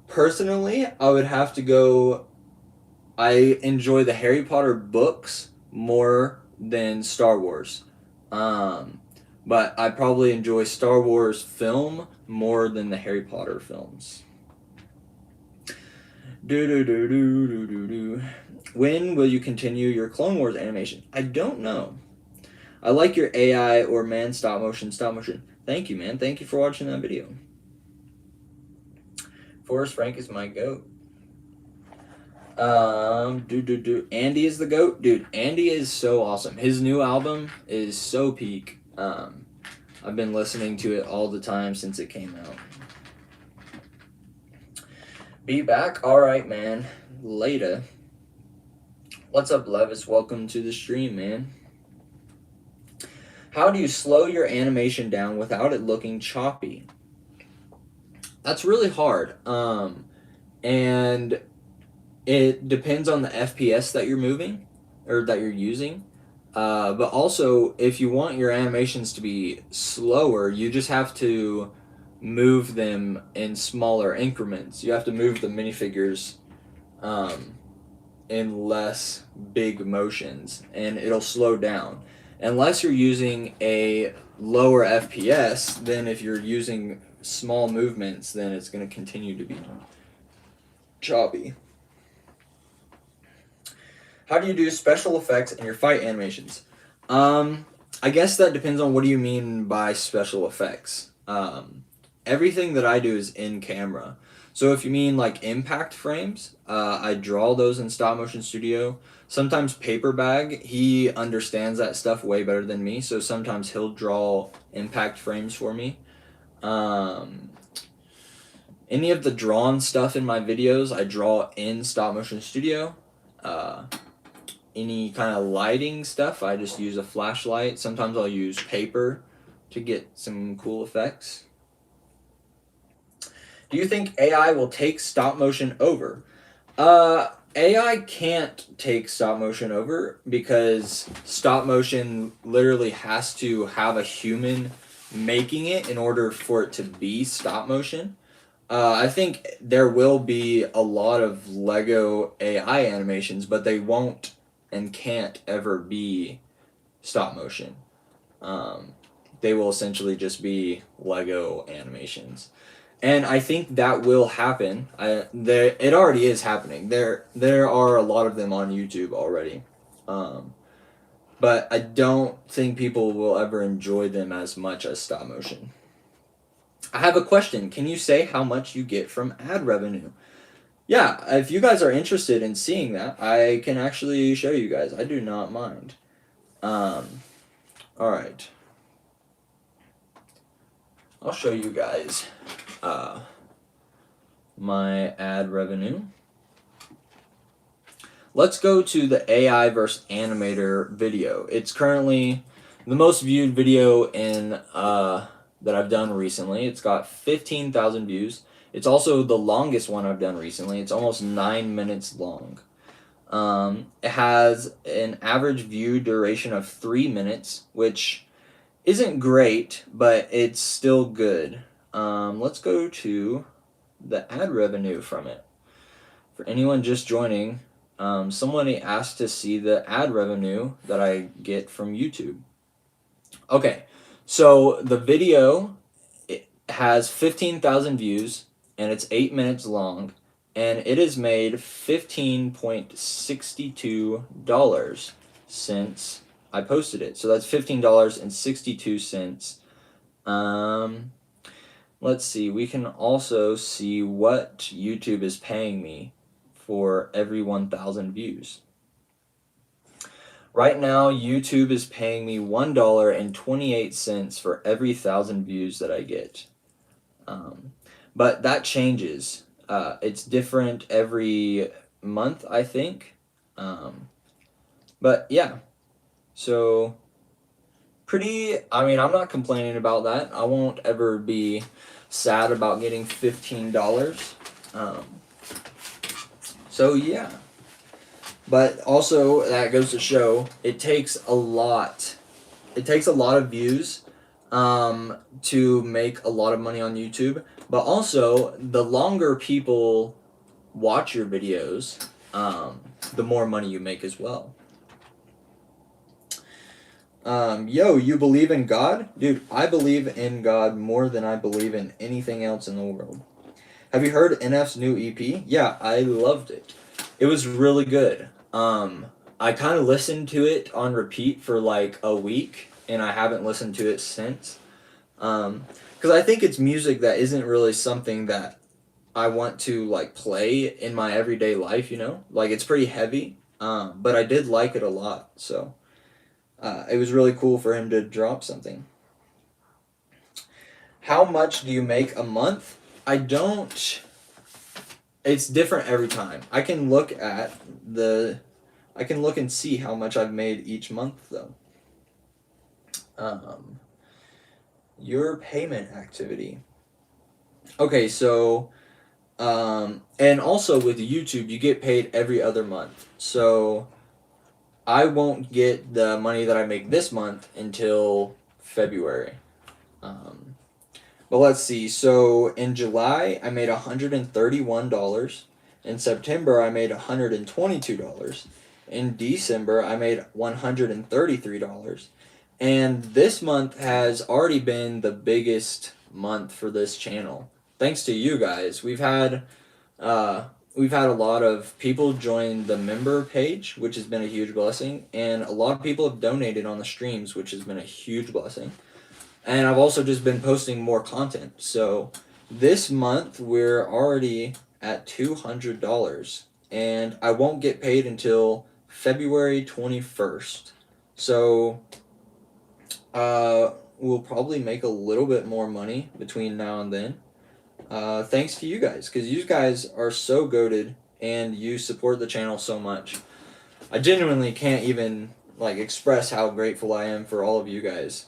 Personally, I would have to go... I enjoy the Harry Potter books more than Star Wars. But I probably enjoy Star Wars film more than the Harry Potter films. When will you continue your Clone Wars animation? I don't know. I like your AI or man stop motion. Thank you, man. Thank you for watching that video. Forrest Frank is my goat. Andy is the goat. Dude, Andy is so awesome. His new album is so peak. I've been listening to it all the time since it came out. Be back? Alright, man. Later. What's up, Levis? Welcome to the stream, man. How do you slow your animation down without it looking choppy? That's really hard. And it depends on the FPS that you're moving or that you're using. But also, if you want your animations to be slower, you just have to move them in smaller increments. You have to move the minifigures in less big motions, and it'll slow down. Unless you're using a lower FPS, then if you're using small movements, then it's going to continue to be choppy. How do you do special effects in your fight animations? I guess that depends on what do you mean by special effects. Everything that I do is in camera. So if you mean like impact frames, I draw those in Stop Motion Studio. Sometimes Paperbag, he understands that stuff way better than me, so sometimes he'll draw impact frames for me. Any of the drawn stuff in my videos, I draw in Stop Motion Studio. Any kind of lighting stuff, I just use a flashlight. Sometimes I'll use paper to get some cool effects. Do you think AI will take stop motion over? AI can't take stop motion over because stop motion literally has to have a human making it in order for it to be stop motion. I think there will be a lot of Lego AI animations, but they won't and can't ever be stop motion. They will essentially just be Lego animations. And I think that will happen. It already is happening. There are a lot of them on YouTube already, but I don't think people will ever enjoy them as much as stop motion. I have a question. Can you say how much you get from ad revenue? Yeah, if you guys are interested in seeing that, I can actually show you guys. I do not mind. All right. I'll show you guys my ad revenue. Let's go to the AI versus animator video. It's currently the most viewed video in that I've done recently. It's got 15,000 views. It's also the longest one I've done recently. It's almost 9 minutes long. It has an average view duration of 3 minutes, which isn't great, but it's still good. Let's go to the ad revenue from it. For anyone just joining, somebody asked to see the ad revenue that I get from YouTube. Okay, so the video, it has 15,000 views and it's 8 minutes long, and it has made $15.62 since I posted it. So that's $15.62. Let's see, we can also see what YouTube is paying me for every 1,000 views. Right now, YouTube is paying me $1.28 for every 1,000 views that I get. But that changes. It's different every month, I think. But yeah, so I mean, I'm not complaining about that. I won't ever be sad about getting $15. So yeah. But also, that goes to show it takes a lot of views to make a lot of money on YouTube. But also, the longer people watch your videos, the more money you make as well. Yo, you believe in God? Dude, I believe in God more than I believe in anything else in the world. Have you heard NF's new EP? Yeah, I loved it. It was really good. I kind of listened to it on repeat for like a week, and I haven't listened to it since. Because I think it's music that isn't really something that I want to like play in my everyday life, you know? Like, it's pretty heavy, but I did like it a lot, so it was really cool for him to drop something. How much do you make a month? I don't... It's different every time. I can look and see how much I've made each month, though. Your payment activity. Okay, so, and also with YouTube, you get paid every other month. So, I won't get the money that I make this month until February. But let's see. So in July, I made $131. In September, I made $122. In December, I made $133. And this month has already been the biggest month for this channel. Thanks to you guys. We've had a lot of people join the member page, which has been a huge blessing, and a lot of people have donated on the streams, which has been a huge blessing. And I've also just been posting more content. So this month we're already at $200, and I won't get paid until February 21st. So we'll probably make a little bit more money between now and then. thanks to you guys, because you guys are so goated and you support the channel so much. I genuinely can't even like express how grateful I am for all of you guys.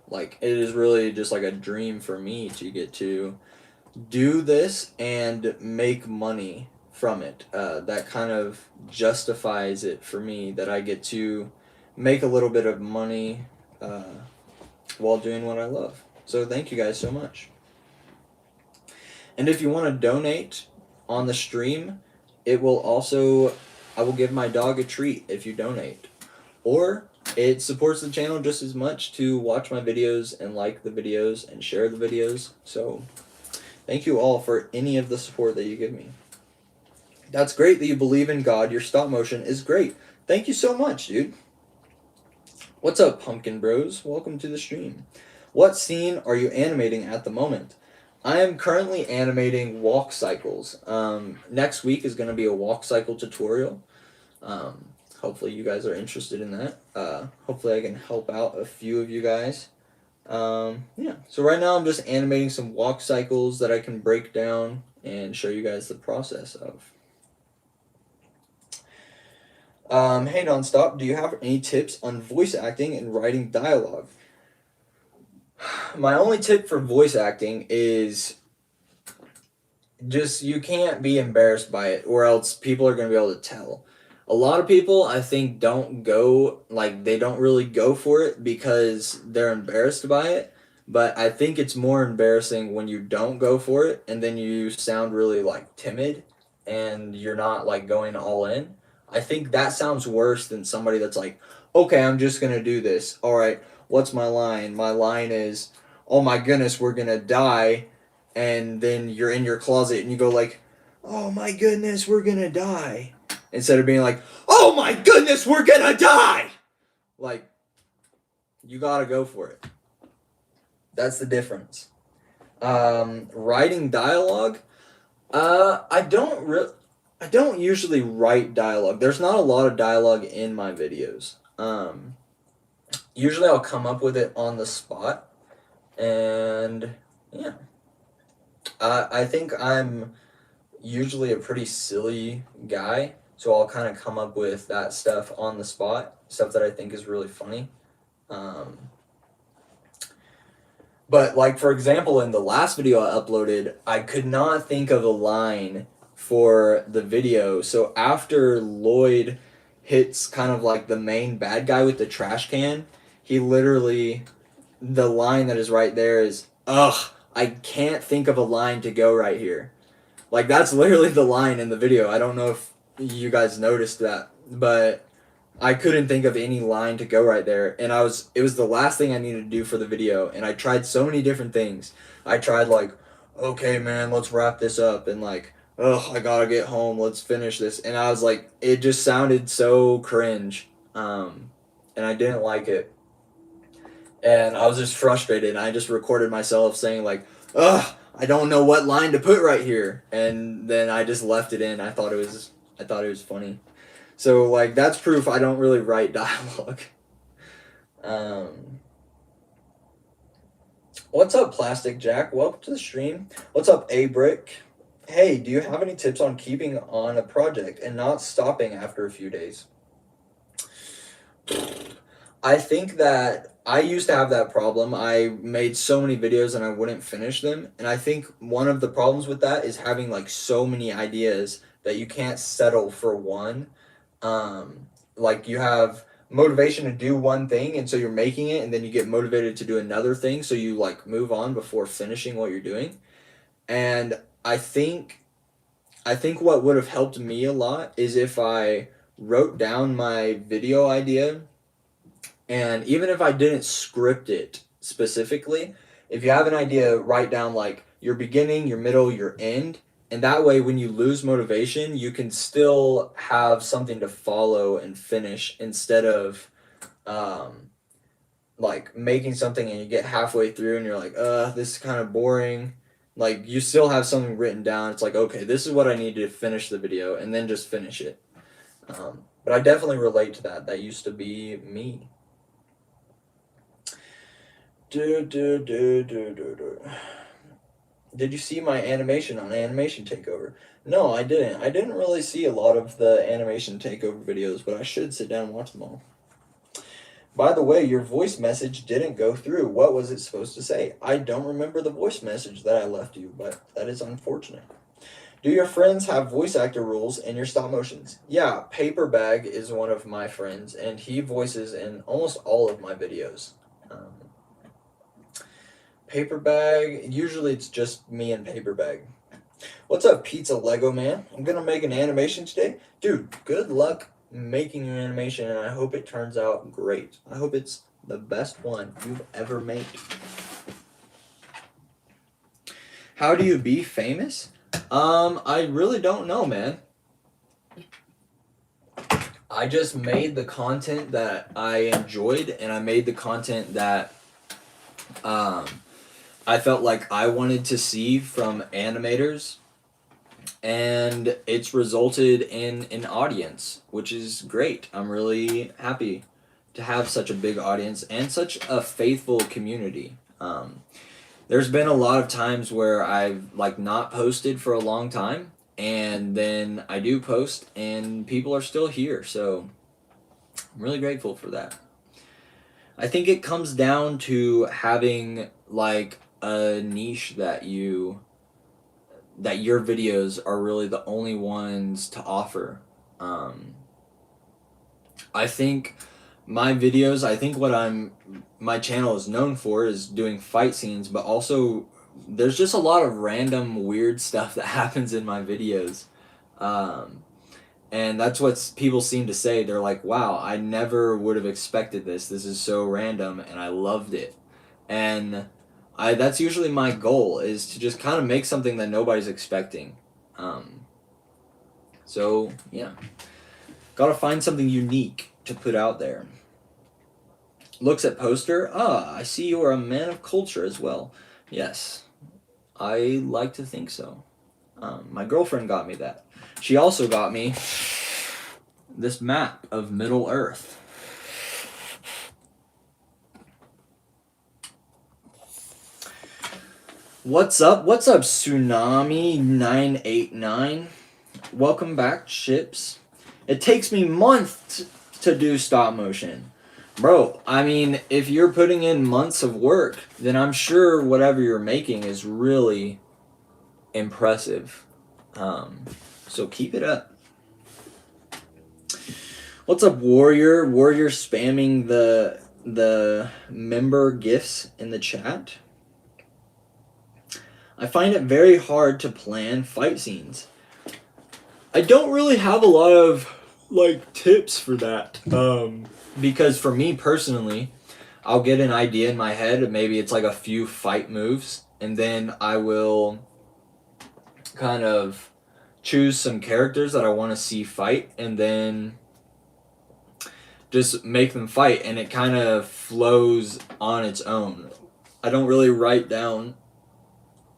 Like it is really just like a dream for me to get to do this and make money from it. That kind of justifies it for me that I get to make a little bit of money while doing what I love. So thank you guys so much. And if you want to donate on the stream, it will also, I will give my dog a treat if you donate. Or it supports the channel just as much to watch my videos and like the videos and share the videos. So thank you all for any of the support that you give me. That's great that you believe in God. Your stop motion is great. Thank you so much, dude. What's up, Pumpkin Bros? Welcome to the stream. What scene are you animating at the moment? I am currently animating walk cycles. Next week is going to be a walk cycle tutorial. Hopefully you guys are interested in that. Hopefully I can help out a few of you guys. Yeah, so right now I'm just animating some walk cycles that I can break down and show you guys the process of. Hey Nonstop, do you have any tips on voice acting and writing dialogue? My only tip for voice acting is just you can't be embarrassed by it, or else people are going to be able to tell. A lot of people, I think, don't go, like, they don't really go for it because they're embarrassed by it. But I think it's more embarrassing when you don't go for it and then you sound really, like, timid and you're not, like, going all in. I think that sounds worse than somebody that's like, okay, I'm just going to do this. All right, what's my line? My line is, oh my goodness, we're going to die. And then you're in your closet and you go like, oh my goodness, we're going to die. Instead of being like, oh my goodness, we're going to die. Like, you got to go for it. That's the difference. Writing dialogue, I don't usually write dialogue. There's not a lot of dialogue in my videos. Usually I'll come up with it on the spot. And yeah. I think I'm usually a pretty silly guy. So I'll kind of come up with that stuff on the spot. Stuff that I think is really funny. But like, for example, in the last video I uploaded, I could not think of a line for the video. So after Lloyd hits kind of like the main bad guy with the trash can, he literally, the line that is right there is, ugh, I can't think of a line to go right here. Like, that's literally the line in the video. I don't know if you guys noticed that, but I couldn't think of any line to go right there. And it was the last thing I needed to do for the video. And I tried so many different things. I tried like, okay, man, let's wrap this up. And like, ugh, I gotta get home. Let's finish this. And I was like, it just sounded so cringe. And I didn't like it. And I was just frustrated. And I just recorded myself saying like, ugh, I don't know what line to put right here. And then I just left it in. I thought it was funny. So, like, that's proof I don't really write dialogue. What's up, Plastic Jack? Welcome to the stream. What's up, A-Brick? Hey, do you have any tips on keeping on a project and not stopping after a few days? I think that I used to have that problem. I made so many videos and I wouldn't finish them. And I think one of the problems with that is having, like, so many ideas that you can't settle for one. Like you have motivation to do one thing and so you're making it and then you get motivated to do another thing so you like move on before finishing what you're doing. And I think what would have helped me a lot is if I wrote down my video idea, and even if I didn't script it specifically, if you have an idea, write down like your beginning, your middle, your end. And that way, when you lose motivation, you can still have something to follow and finish instead of, like, making something and you get halfway through and you're like, this is kind of boring. Like, you still have something written down. It's like, okay, this is what I need to finish the video, and then just finish it. But I definitely relate to that. That used to be me. Did you see my animation on Animation Takeover? No, I didn't. I didn't really see a lot of the Animation Takeover videos, but I should sit down and watch them all. By the way, your voice message didn't go through. What was it supposed to say? I don't remember the voice message that I left you, but that is unfortunate. Do your friends have voice actor rules in your stop motions? Yeah, Paper Bag is one of my friends, and he voices in almost all of my videos. Paper Bag, usually it's just me and Paper Bag. What's up, Pizza Lego Man? I'm gonna make an animation today. Dude, good luck making your animation, and I hope it turns out great. I hope it's the best one you've ever made. How do you be famous? I really don't know, man. I just made the content that I enjoyed, and I made the content that I felt like I wanted to see from animators, and it's resulted in an audience, which is great. I'm really happy to have such a big audience and such a faithful community. There's been a lot of times where I've like not posted for a long time, and then I do post and people are still here, so I'm really grateful for that. I think it comes down to having like a niche that your videos are really the only ones to offer. I think my channel is known for is doing fight scenes, but also there's just a lot of random weird stuff that happens in my videos. And that's what people seem to say. They're like, wow, I never would have expected this. This is so random, and I loved it. And that's usually my goal, is to just kind of make something that nobody's expecting. So, yeah. Gotta find something unique to put out there. Looks at poster. I see you are a man of culture as well. Yes, I like to think so. My girlfriend got me that. She also got me this map of Middle Earth. What's up? What's up, Tsunami989? Welcome back, Chips. It takes me months to do stop motion. Bro, I mean, if you're putting in months of work, then I'm sure whatever you're making is really impressive. So keep it up. What's up, Warrior? Warrior spamming the member gifts in the chat. I find it very hard to plan fight scenes. I don't really have a lot of like tips for that. Because for me personally, I'll get an idea in my head, maybe it's like a few fight moves, and then I will kind of choose some characters that I want to see fight, and then just make them fight, and it kind of flows on its own. I don't really write down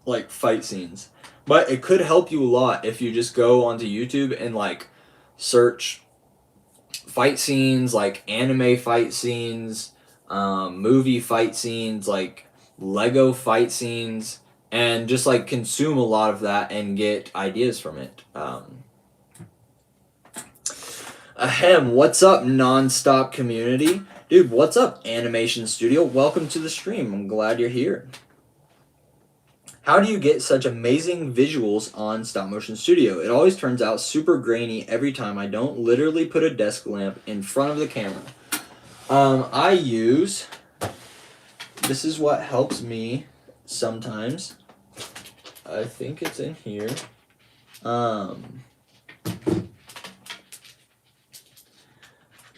like fight scenes, but it could help you a lot if you just go onto YouTube and like search fight scenes, like anime fight scenes, movie fight scenes, like Lego fight scenes, and just like consume a lot of that and get ideas from it. Ahem, what's up, Nonstop community? Dude, what's up, Animation Studio? Welcome to the stream. I'm glad you're here. How do you get such amazing visuals on Stop Motion Studio? It always turns out super grainy every time. I don't literally put a desk lamp in front of the camera. This is what helps me sometimes. I think it's in here.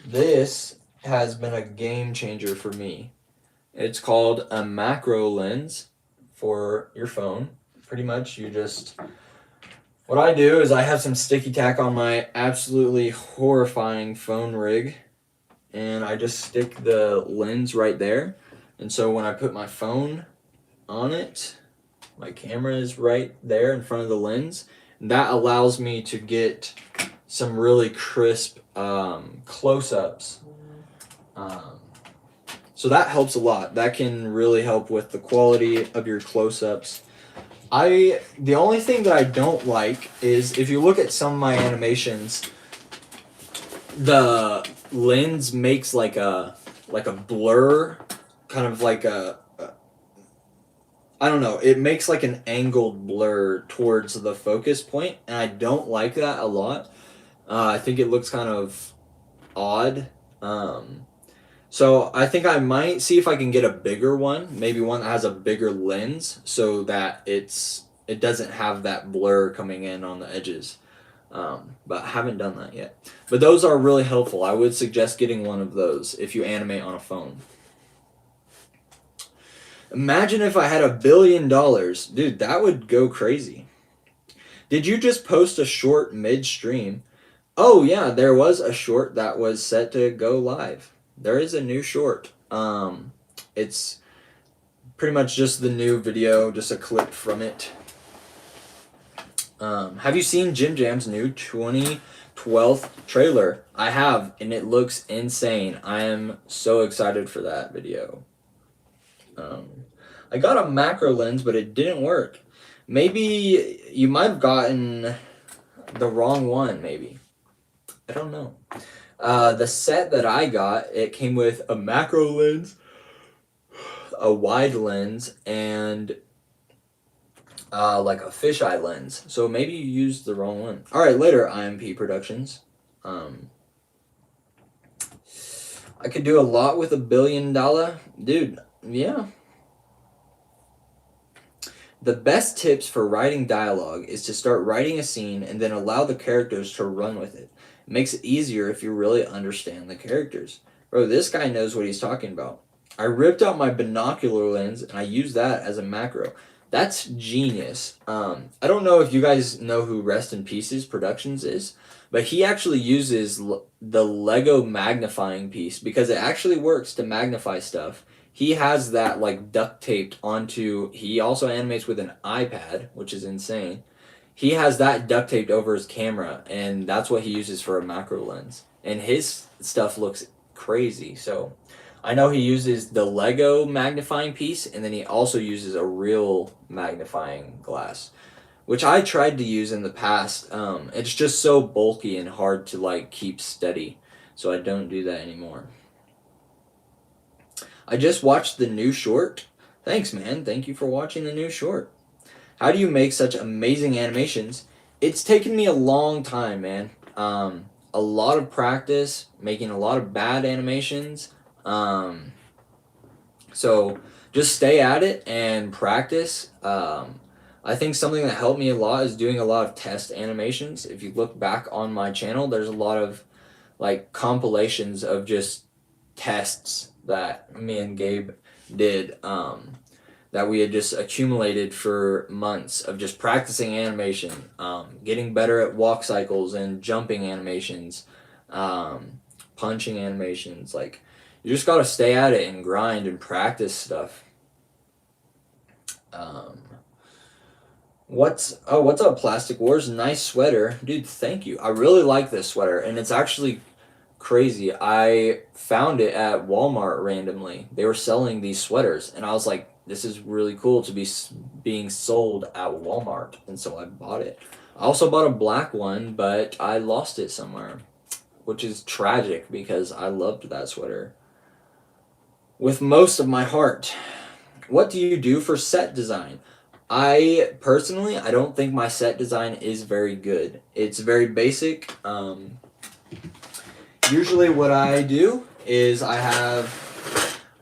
This has been a game changer for me. It's called a macro lens for your phone. Pretty much what I do is I have some sticky tack on my absolutely horrifying phone rig, and I just stick the lens right there. And so when I put my phone on it, my camera is right there in front of the lens. And that allows me to get some really crisp close-ups. So that helps a lot. That can really help with the quality of your close-ups. The only thing that I don't like is if you look at some of my animations, the lens makes like a blur, kind of like I don't know, it makes like an angled blur towards the focus point, and I don't like that a lot. I think it looks kind of odd. So I think I might see if I can get a bigger one, maybe one that has a bigger lens, so that it doesn't have that blur coming in on the edges. But I haven't done that yet. But those are really helpful. I would suggest getting one of those if you animate on a phone. Imagine if I had $1 billion. Dude, that would go crazy. Did you just post a short midstream? Oh yeah, there was a short that was set to go live. There is a new short. It's pretty much just the new video, just a clip from it. Have you seen Jim Jam's new 2012 trailer? I have, and it looks insane. I am so excited for that video. I got a macro lens, but it didn't work. Maybe you might have gotten the wrong one, maybe. I don't know. The set that I got, it came with a macro lens, a wide lens, and like a fisheye lens. So maybe you used the wrong one. All right, later, IMP Productions. I could do a lot with $1 billion. Dude, yeah. The best tips for writing dialogue is to start writing a scene and then allow the characters to run with it. It makes it easier if you really understand the characters. Bro, this guy knows what he's talking about. I ripped out my binocular lens and I used that as a macro. That's genius. I don't know if you guys know who Rest in Pieces Productions is, but he actually uses the Lego magnifying piece because it actually works to magnify stuff. He has that like duct taped onto, he also animates with an iPad, which is insane. He has that duct taped over his camera, and that's what he uses for a macro lens. And his stuff looks crazy. So I know he uses the Lego magnifying piece, and then he also uses a real magnifying glass, which I tried to use in the past. It's just so bulky and hard to like keep steady, so I don't do that anymore. I just watched the new short. Thanks, man. Thank you for watching the new short. How do you make such amazing animations? It's taken me a long time, man. A lot of practice, making a lot of bad animations. So just stay at it and practice. I think something that helped me a lot is doing a lot of test animations. If you look back on my channel, there's a lot of like compilations of just tests that me and Gabe did, that we had just accumulated for months of just practicing animation, getting better at walk cycles and jumping animations, punching animations. Like, you just gotta stay at it and grind and practice stuff. What's up, Plastic Wars? Nice sweater. Dude, thank you. I really like this sweater, and it's actually crazy. I found it at Walmart randomly. They were selling these sweaters, and I was like, this is really cool to be being sold at Walmart, and so I bought it. I also bought a black one, but I lost it somewhere, which is tragic because I loved that sweater with most of my heart. What do you do for set design? I personally, I don't think my set design is very good. It's very basic. Usually what I do is I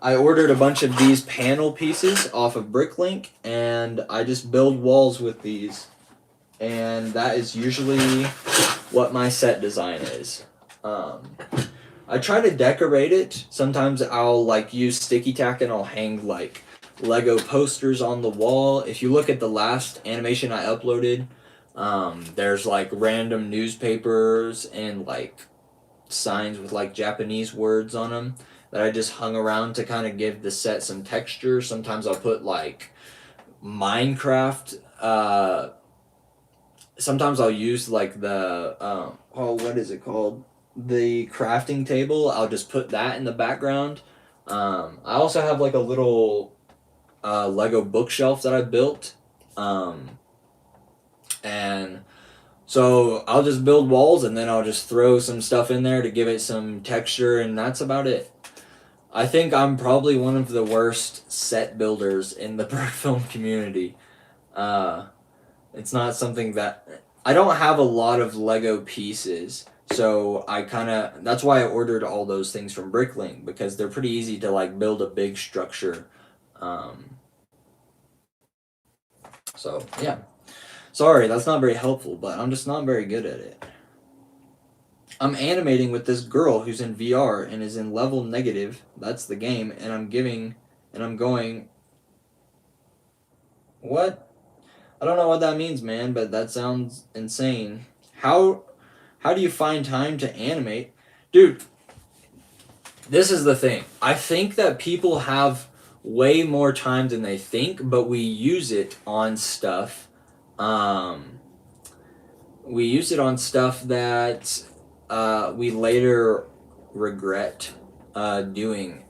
ordered a bunch of these panel pieces off of Bricklink, and I just build walls with these. And that is usually what my set design is. I try to decorate it. Sometimes I'll like use sticky tack and I'll hang like Lego posters on the wall. If you look at the last animation I uploaded, there's like random newspapers and like signs with like Japanese words on them that I just hung around to kind of give the set some texture. Sometimes I'll put like Minecraft, sometimes I'll use like the what is it called, the crafting table. I'll just put that in the background. I also have like a little Lego bookshelf that I built. And so I'll just build walls and then I'll just throw some stuff in there to give it some texture, and that's about it. I think I'm probably one of the worst set builders in the Berg film community. Uh, it's not something that I don't have a lot of Lego pieces, so I kind of that's why I ordered all those things from Bricklink, because they're pretty easy to like build a big structure. Um, so yeah, sorry that's not very helpful, but I'm just not very good at it. I'm animating with this girl who's in VR and is in level negative. That's the game, and I'm going. What? I don't know what that means, man, but that sounds insane. How how do you find time to animate? Dude, this is the thing. I think that people have way more time than they think, but we use it on stuff. Um, we use it on stuff that we later regret doing.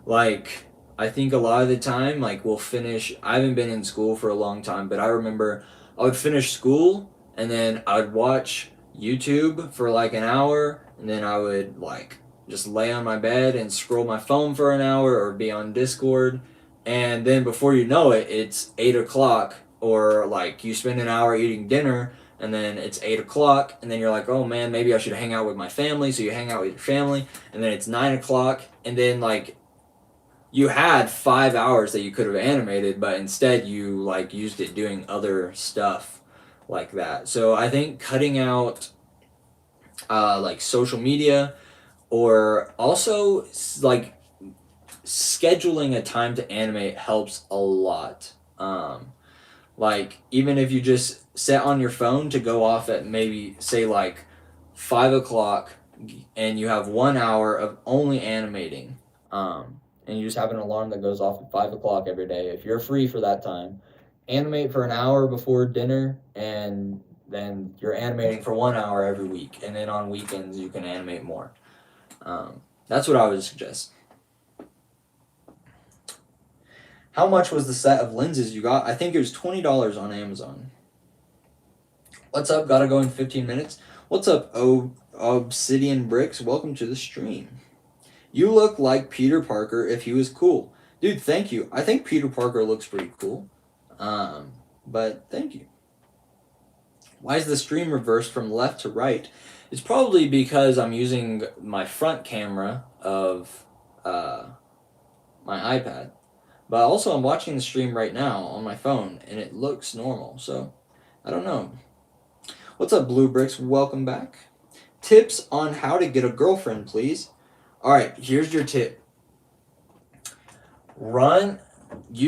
Like, I think a lot of the time, like, we'll finish. I haven't been in school for a long time, but I remember I would finish school and then I would watch YouTube for like an hour, and then I would, like, just lay on my bed and scroll my phone for an hour or be on Discord. And then before you know it, it's 8 o'clock, or like you spend an hour eating dinner and then it's 8 o'clock, and then you're like, oh man, maybe I should hang out with my family. So you hang out with your family, and then it's 9 o'clock, and then like you had 5 hours that you could have animated, but instead you like used it doing other stuff like that. So I think cutting out like social media, or also like scheduling a time to animate helps a lot. Like, even if you just set on your phone to go off at maybe say like 5 o'clock, and you have 1 hour of only animating, and you just have an alarm that goes off at 5 o'clock every day. If you're free for that time, animate for an hour before dinner, and then you're animating for 1 hour every week, and then on weekends you can animate more. That's what I would suggest. How much was the set of lenses you got? I think it was $20 on Amazon. What's up? Gotta go in 15 minutes. What's up, Obsidian Bricks? Welcome to the stream. You look like Peter Parker if he was cool. Dude, thank you. I think Peter Parker looks pretty cool. But thank you. Why is the stream reversed from left to right? It's probably because I'm using my front camera of my iPad. But also I'm watching the stream right now on my phone, and it looks normal. So, I don't know. What's up, Blue Bricks? Welcome back. Tips on how to get a girlfriend, please. Alright, here's your tip. You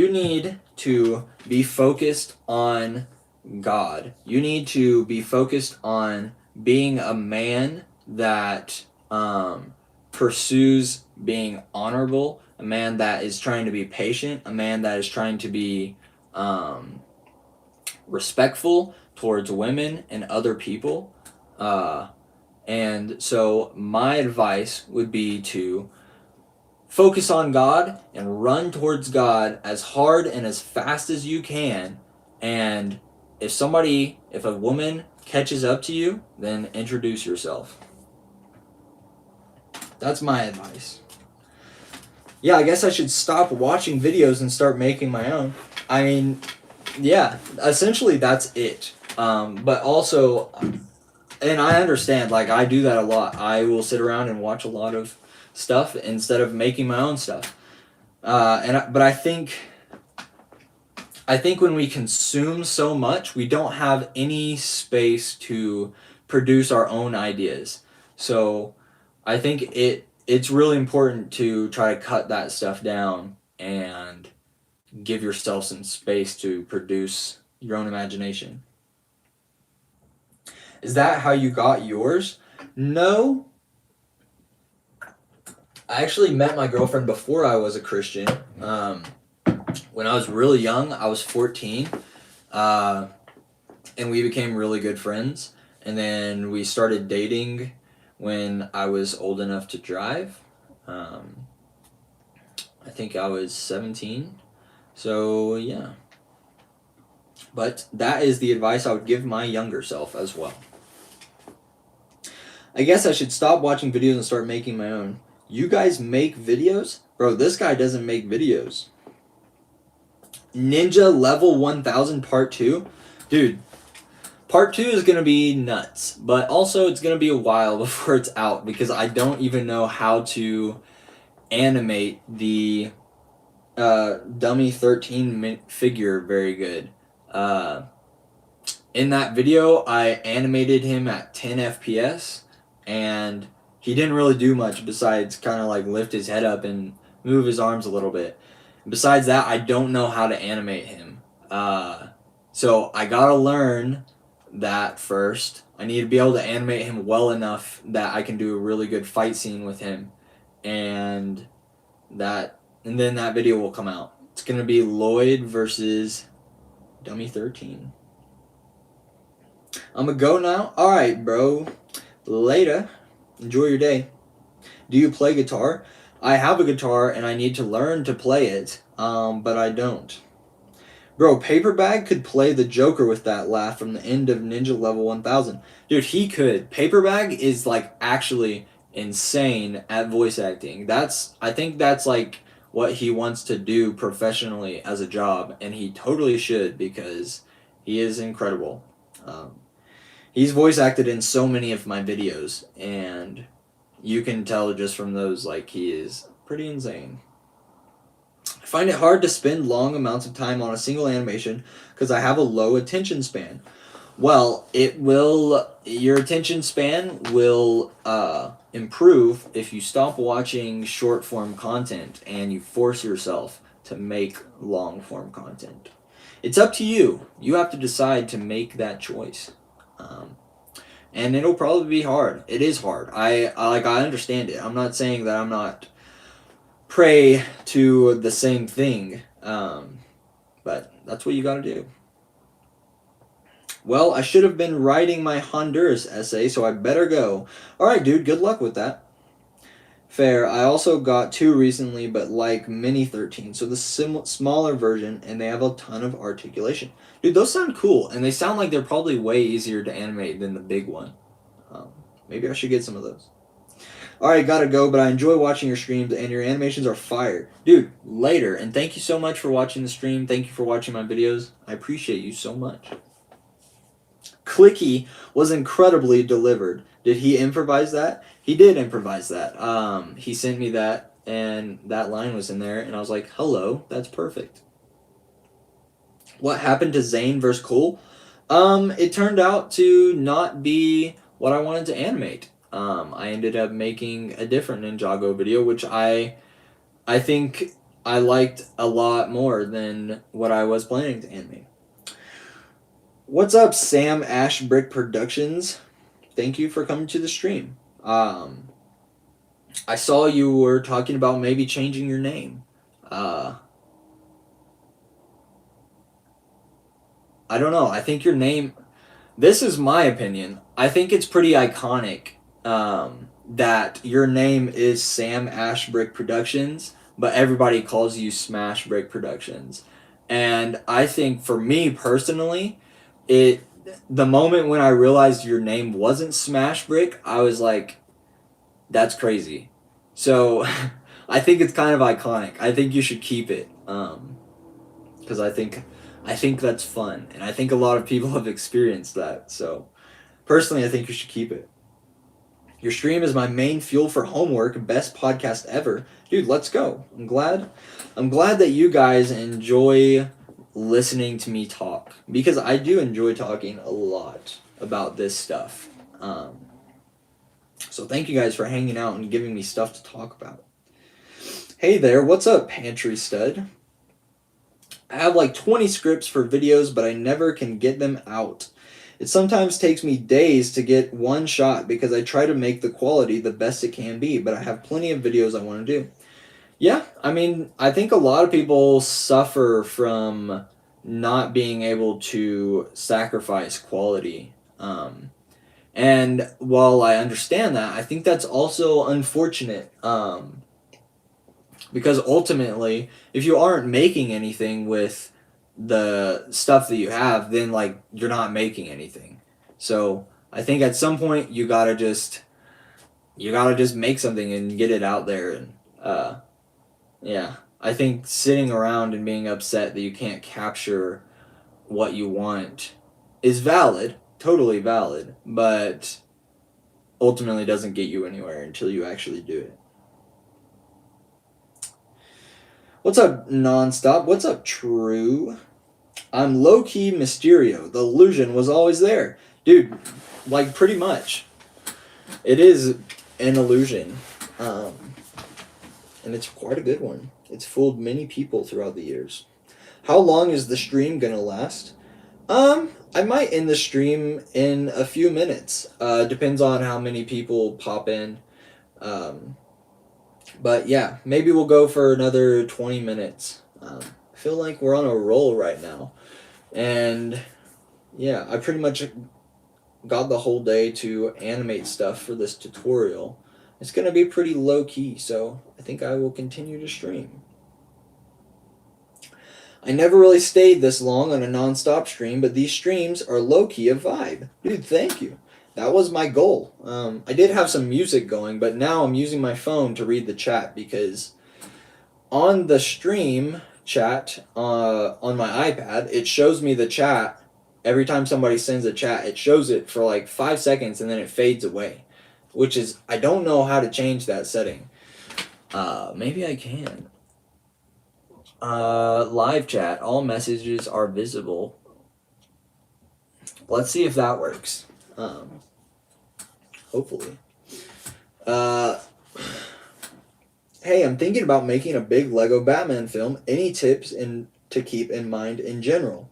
need to be focused on God. You need to be focused on being a man that pursues being honorable, a man that is trying to be patient, a man that is trying to be respectful towards women and other people. And so my advice would be to focus on God and run towards God as hard and as fast as you can. And if a woman catches up to you, then introduce yourself. That's my advice. Yeah, I guess I should stop watching videos and start making my own. I mean, yeah, essentially that's it. But also, and I understand, like, I do that a lot. I will sit around and watch a lot of stuff instead of making my own stuff. But I think when we consume so much, we don't have any space to produce our own ideas. So I think it's really important to try to cut that stuff down and give yourself some space to produce your own imagination. Is that how you got yours? No. I actually met my girlfriend before I was a Christian. When I was really young, I was 14, and we became really good friends. And then we started dating when I was old enough to drive. I think I was 17. So, yeah. But that is the advice I would give my younger self as well. I guess I should stop watching videos and start making my own. You guys make videos? Bro, this guy doesn't make videos. Ninja Level 1000 Part 2? Dude, Part 2 is going to be nuts. But also, it's going to be a while before it's out because I don't even know how to animate the Dummy 13 figure very good. In that video, I animated him at 10 FPS, and he didn't really do much besides kind of like lift his head up and move his arms a little bit. Besides that, I don't know how to animate him. So I gotta learn that first. I need to be able to animate him well enough that I can do a really good fight scene with him, and then that video will come out. It's gonna be Lloyd versus Dummy 13. I'm gonna go now. All right, bro. Later. Enjoy your day. Do you play guitar? I have a guitar and I need to learn to play it, but I don't. Bro, Paperbag could play the Joker with that laugh from the end of Ninja Level 1000. Dude, he could. Paperbag is like actually insane at voice acting. I think that's like what he wants to do professionally as a job, and he totally should because he is incredible. He's voice acted in so many of my videos, and you can tell just from those, like, he is pretty insane. I find it hard to spend long amounts of time on a single animation because I have a low attention span. Well, your attention span will improve if you stop watching short form content and you force yourself to make long form content. It's up to you. You have to decide to make that choice. And it'll probably be hard. It is hard. I understand it. I'm not saying that I'm not prey to the same thing, but that's what you gotta do. Well, I should have been writing my Honduras essay, so I better go. Alright, dude, good luck with that. Fair. I also got 2 recently, but like Mini 13, so the smaller version, and they have a ton of articulation. Dude, those sound cool, and they sound like they're probably way easier to animate than the big one. Maybe I should get some of those. Alright, gotta go, but I enjoy watching your streams, and your animations are fire. Dude, later, and thank you so much for watching the stream. Thank you for watching my videos. I appreciate you so much. Clicky was incredibly delivered. Did he improvise that? He did improvise that. He sent me that, and that line was in there, and I was like, hello, that's perfect. What happened to Zane vs. Cool? It turned out to not be what I wanted to animate. I ended up making a different Ninjago video, which I think I liked a lot more than what I was planning to animate. What's up, Sam Ashbrick Productions? Thank you for coming to the stream. I saw you were talking about maybe changing your name. I don't know. I think your name... This is my opinion. I think it's pretty iconic that your name is Sam Ashbrick Productions, but everybody calls you Smash Brick Productions. And I think for me personally, the moment when I realized your name wasn't Smash Brick, I was like, that's crazy. So I think it's kind of iconic. I think you should keep it. Because I think that's fun, and I think a lot of people have experienced that. So personally, I think you should keep it. Your stream is my main fuel for homework. Best podcast ever. Dude, let's go. I'm glad that you guys enjoy listening to me talk, because I do enjoy talking a lot about this stuff. So thank you guys for hanging out and giving me stuff to talk about. Hey there, what's up, Pantry Stud? I have like 20 scripts for videos, but I never can get them out. It sometimes takes me days to get one shot because I try to make the quality the best it can be, but I have plenty of videos I want to do. Yeah, I mean, I think a lot of people suffer from not being able to sacrifice quality. And while I understand that, I think that's also unfortunate. Because ultimately, if you aren't making anything with the stuff that you have, then like you're not making anything. So I think at some point you gotta just make something and get it out there. And yeah, I think sitting around and being upset that you can't capture what you want is valid, totally valid, but ultimately doesn't get you anywhere until you actually do it. What's up, Nonstop? What's up, True? I'm low-key Mysterio. The illusion was always there. Dude, like, pretty much. It is an illusion. And it's quite a good one. It's fooled many people throughout the years. How long is the stream gonna last? I might end the stream in a few minutes. Depends on how many people pop in. But yeah, maybe we'll go for another 20 minutes. I feel like we're on a roll right now. And yeah, I pretty much got the whole day to animate stuff for this tutorial. It's going to be pretty low key, so I think I will continue to stream. I never really stayed this long on a non-stop stream, but these streams are low-key a vibe. Dude, thank you. That was my goal. I did have some music going, but now I'm using my phone to read the chat because on the stream chat on my iPad, it shows me the chat. Every time somebody sends a chat, it shows it for like 5 seconds and then it fades away, which is, I don't know how to change that setting. Maybe I can. Live chat, all messages are visible. Let's see if that works. Hopefully. Hey, I'm thinking about making a big Lego Batman film. Any tips to keep in mind in general?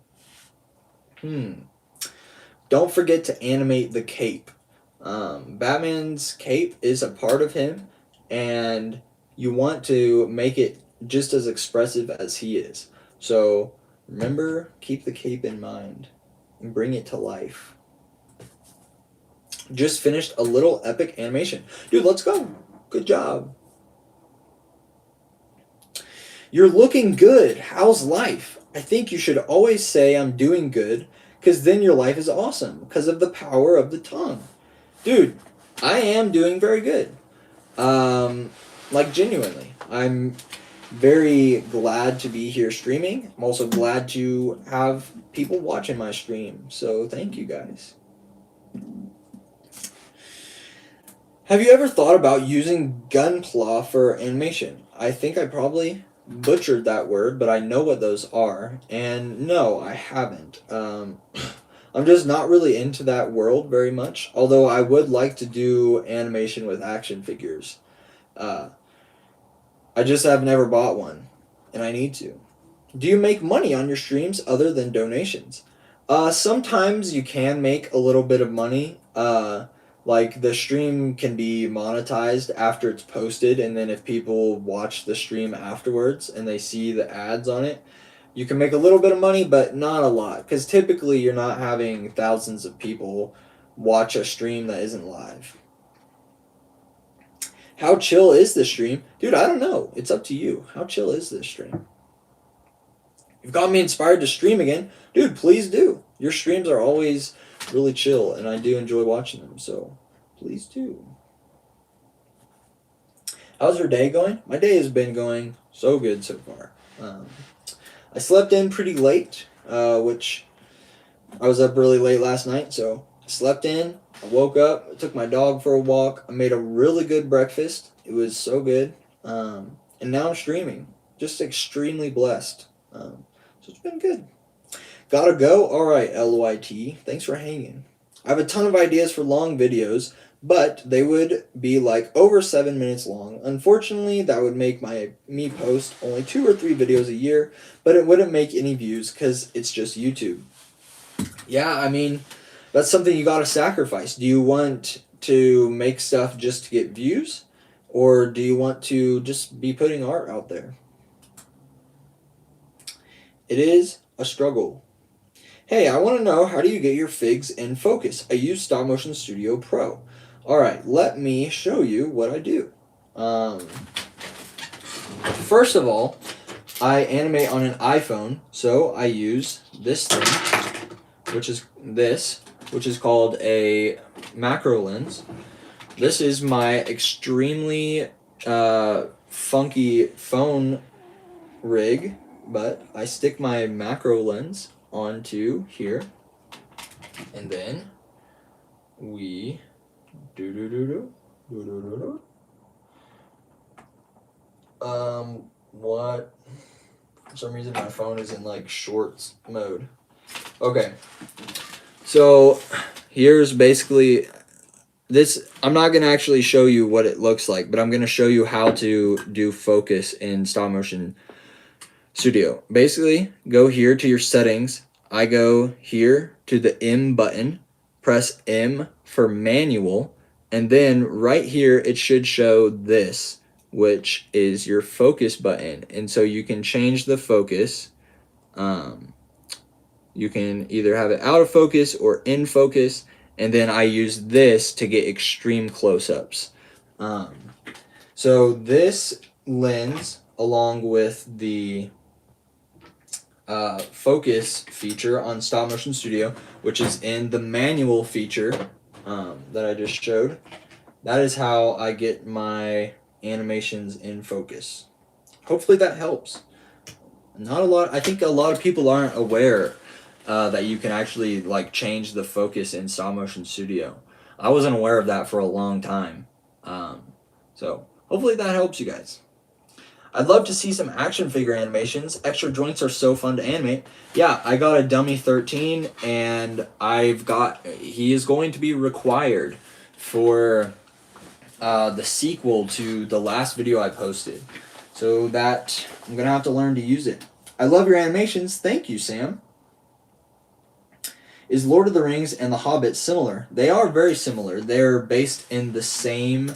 Don't forget to animate the cape. Batman's cape is a part of him, and you want to make it just as expressive as he is. So remember, keep the cape in mind and bring it to life. Just finished a little epic animation. Dude, let's go. Good job. You're looking good. How's life? I think you should always say I'm doing good, because then your life is awesome because of the power of the tongue. Dude, I am doing very good. Like, genuinely. I'm very glad to be here streaming. I'm also glad to have people watching my stream. So thank you guys. Have you ever thought about using Gunpla for animation? I think I probably butchered that word, but I know what those are. And no, I haven't. I'm just not really into that world very much. Although I would like to do animation with action figures. I just have never bought one, and I need to. Do you make money on your streams other than donations? Sometimes you can make a little bit of money. Like, the stream can be monetized after it's posted, and then if people watch the stream afterwards and they see the ads on it, you can make a little bit of money, but not a lot, because typically you're not having thousands of people watch a stream that isn't live. How chill is this stream? Dude, I don't know. It's up to you. How chill is this stream? You've got me inspired to stream again. Dude, please do. Your streams are always really chill, and I do enjoy watching them, so please do. How's your day going? My day has been going so good so far. I slept in pretty late, which I was up really late last night, so I slept in. I woke up, I took my dog for a walk, I made a really good breakfast. It was so good. And now I'm streaming. Just extremely blessed. So it's been good. Gotta go? Alright, LYT. Thanks for hanging. I have a ton of ideas for long videos, but they would be like over 7 minutes long. Unfortunately, that would make me post only 2 or 3 videos a year, but it wouldn't make any views because it's just YouTube. Yeah, I mean, that's something you gotta sacrifice. Do you want to make stuff just to get views? Or do you want to just be putting art out there? It is a struggle. Hey, I want to know, how do you get your figs in focus? I use Stop Motion Studio Pro. Alright, let me show you what I do. First of all, I animate on an iPhone, so I use this thing, which is called a macro lens. This is my extremely funky phone rig, but I stick my macro lens onto here, and then we what? For some reason my phone is in like shorts mode. Okay. So here's basically this. I'm not going to actually show you what it looks like, but I'm going to show you how to do focus in Stop Motion Studio. Basically, go here to your settings. I go here to the M button, press M for manual, and then right here it should show this, which is your focus button. And so you can change the focus. You can either have it out of focus or in focus, and then I use this to get extreme close-ups. So this lens, along with the focus feature on Stop Motion Studio, which is in the manual feature that I just showed, that is how I get my animations in focus. Hopefully that helps. I think a lot of people aren't aware that you can actually like change the focus in Stop Motion Studio. I wasn't aware of that for a long time. So hopefully that helps you guys. I'd love to see some action figure animations. Extra joints are so fun to animate. Yeah, I got a Dummy 13, and he is going to be required for the sequel to the last video I posted. So that I'm going to have to learn to use it. I love your animations. Thank you, Sam. Is Lord of the Rings and The Hobbit similar? They are very similar. They're based in the same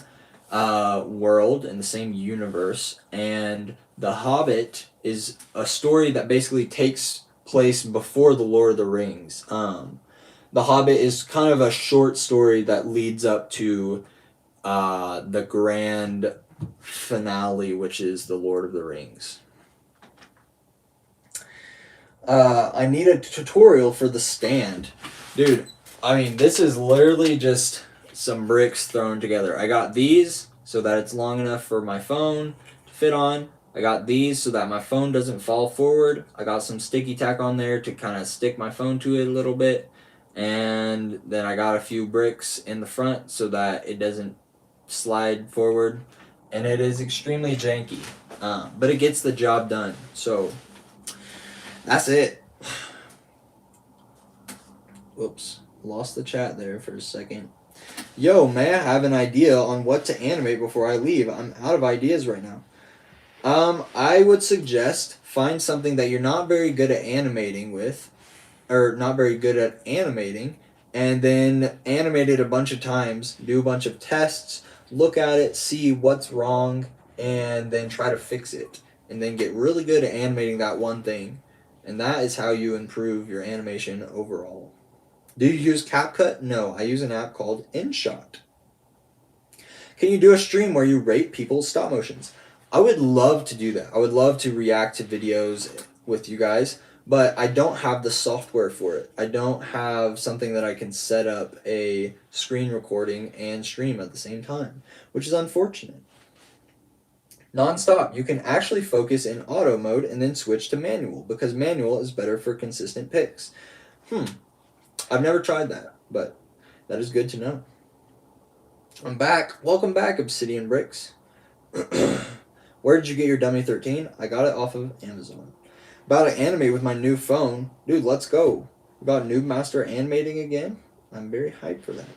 world, in the same universe, and The Hobbit is a story that basically takes place before The Lord of the Rings. The Hobbit is kind of a short story that leads up to the grand finale, which is The Lord of the Rings. I need a tutorial for the stand. Dude, I mean, this is literally just some bricks thrown together. I got these so that it's long enough for my phone to fit on. I got these so that my phone doesn't fall forward. I got some sticky tack on there to kind of stick my phone to it a little bit. And then I got a few bricks in the front so that it doesn't slide forward. And it is extremely janky, but it gets the job done. So that's it. Whoops. Lost the chat there for a second. Yo, may I have an idea on what to animate before I leave? I'm out of ideas right now. I would suggest find something that you're not very good at animating with, or not very good at animating, and then animate it a bunch of times, do a bunch of tests, look at it, see what's wrong, and then try to fix it. And then get really good at animating that one thing. And that is how you improve your animation overall. Do you use CapCut? No, I use an app called InShot. Can you do a stream where you rate people's stop motions? I would love to do that. I would love to react to videos with you guys, but I don't have the software for it. I don't have something that I can set up a screen recording and stream at the same time, which is unfortunate. Non-stop, you can actually focus in auto mode and then switch to manual because manual is better for consistent picks. I've never tried that, but that is good to know. I'm back. Welcome back, Obsidian Bricks. Where did you get your Dummy 13? I got it off of Amazon. About to animate with my new phone. Dude, let's go. We got Noob Master animating again. I'm very hyped for that.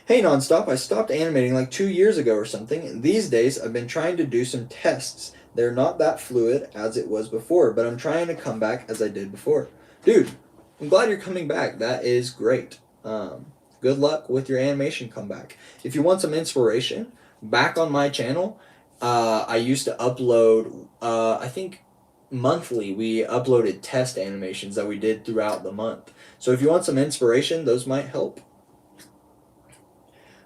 Hey, Nonstop, I stopped animating like 2 years ago or something, and these days I've been trying to do some tests. They're not that fluid as it was before, but I'm trying to come back as I did before. Dude, I'm glad you're coming back. That is great. Good luck with your animation comeback. If you want some inspiration, back on my channel, I used to upload, I think monthly, we uploaded test animations that we did throughout the month. So if you want some inspiration, those might help.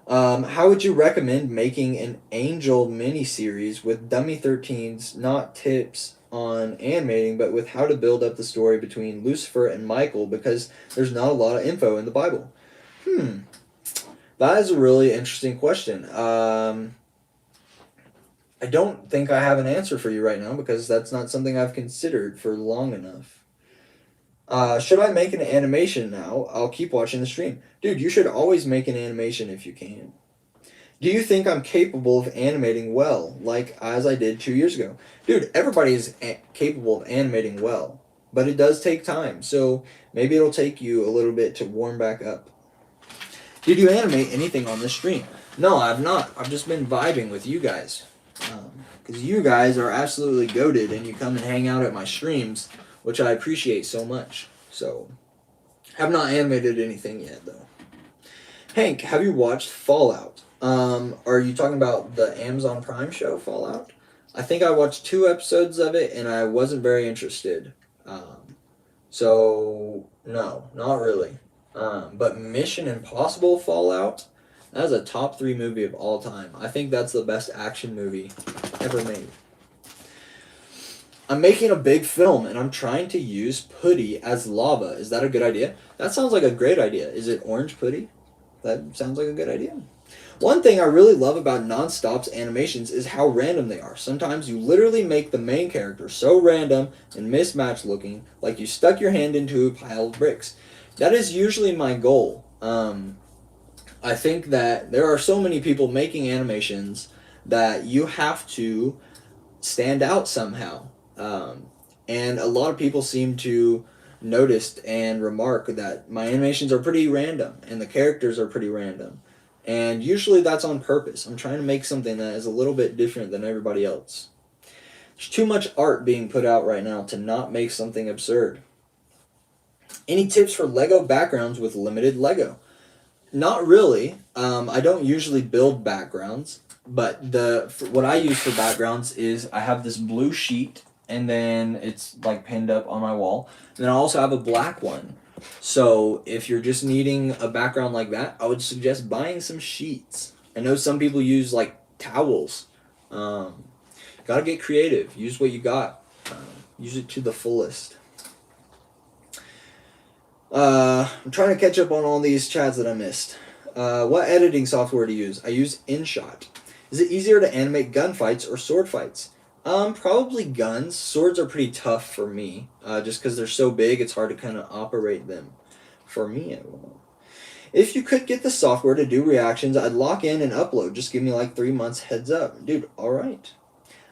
How would you recommend making an Angel miniseries with Dummy 13's not tips on animating, but with how to build up the story between Lucifer and Michael because there's not a lot of info in the Bible? That is a really interesting question. I don't think I have an answer for you right now because that's not something I've considered for long enough. Should I make an animation now? I'll keep watching the stream. Dude, you should always make an animation if you can. Do you think I'm capable of animating well, like as I did 2 years ago? Dude, everybody is capable of animating well, but it does take time, so maybe it'll take you a little bit to warm back up. Did you animate anything on this stream? No, I've not. I've just been vibing with you guys. Because you guys are absolutely goated and you come and hang out at my streams, which I appreciate so much. So, have not animated anything yet, though. Hank, have you watched Fallout? Are you talking about the Amazon Prime show, Fallout? I think I watched 2 episodes of it and I wasn't very interested. So, no, not really. But Mission Impossible Fallout, that is a top 3 movie of all time. I think that's the best action movie ever made. I'm making a big film and I'm trying to use putty as lava. Is that a good idea? That sounds like a great idea. Is it orange putty? That sounds like a good idea. One thing I really love about Nonstop's animations is how random they are. Sometimes you literally make the main character so random and mismatched looking, like you stuck your hand into a pile of bricks. That is usually my goal. I think that there are so many people making animations that you have to stand out somehow. And a lot of people seem to notice and remark that my animations are pretty random and the characters are pretty random. And usually that's on purpose. I'm trying to make something that is a little bit different than everybody else. There's too much art being put out right now to not make something absurd. Any tips for Lego backgrounds with limited Lego? Not really. I don't usually build backgrounds, but what I use for backgrounds is I have this blue sheet and then it's like pinned up on my wall. And then I also have a black one. So if you're just needing a background like that, I would suggest buying some sheets. I know some people use like towels. Gotta get creative. Use what you got. Use it to the fullest. I'm trying to catch up on all these chats that I missed. What editing software to use? I use InShot. Is it easier to animate gunfights or sword fights? Probably guns. Swords are pretty tough for me. Just because they're so big, it's hard to kind of operate them. For me, I don't know. If you could get the software to do reactions, I'd lock in and upload. Just give me like 3 months heads up. Dude, alright.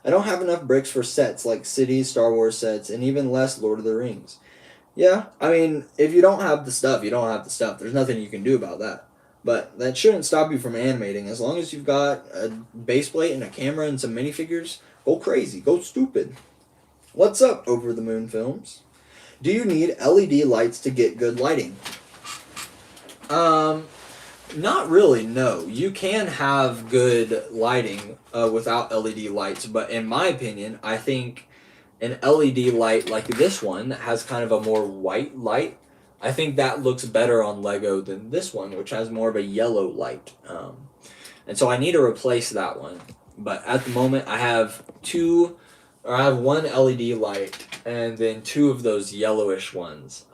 I don't have enough bricks for sets like cities, Star Wars sets, and even less Lord of the Rings. Yeah, I mean, if you don't have the stuff, you don't have the stuff. There's nothing you can do about that. But that shouldn't stop you from animating. As long as you've got a base plate and a camera and some minifigures, go crazy, go stupid. What's up, Over the Moon Films? Do you need LED lights to get good lighting? Not really, no. You can have good lighting without LED lights, but in my opinion, I think an LED light like this one that has kind of a more white light, I think that looks better on Lego than this one, which has more of a yellow light. And so I need to replace that one. But at the moment, I have one LED light and then 2 of those yellowish ones.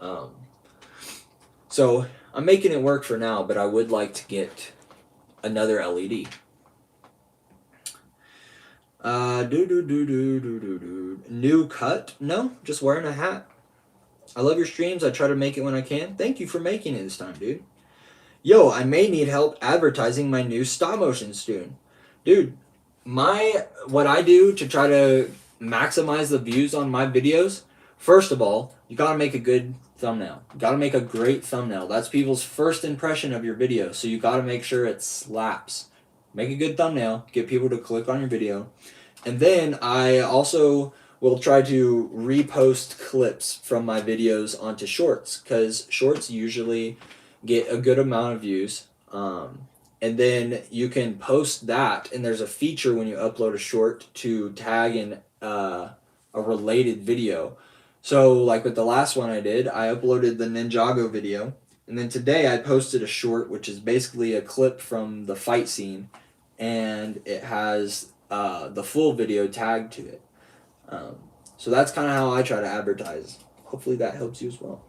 So I'm making it work for now, but I would like to get another LED. New cut? No, just wearing a hat. I love your streams. I try to make it when I can. Thank you for making it this time, dude. Yo, I may need help advertising my new stop motion soon. Dude, what I do to try to maximize the views on my videos, first of all, you gotta make a good thumbnail. You gotta make a great thumbnail. That's people's first impression of your video, so you gotta make sure it slaps. Make a good thumbnail, get people to click on your video. And then I also will try to repost clips from my videos onto shorts, because shorts usually get a good amount of views. And then you can post that, and there's a feature when you upload a short to tag in a related video. So like with the last one I did, I uploaded the Ninjago video, And then today I posted a short, which is basically a clip from the fight scene, and it has the full video tagged to it. So that's kind of how I try to advertise. Hopefully that helps you as well.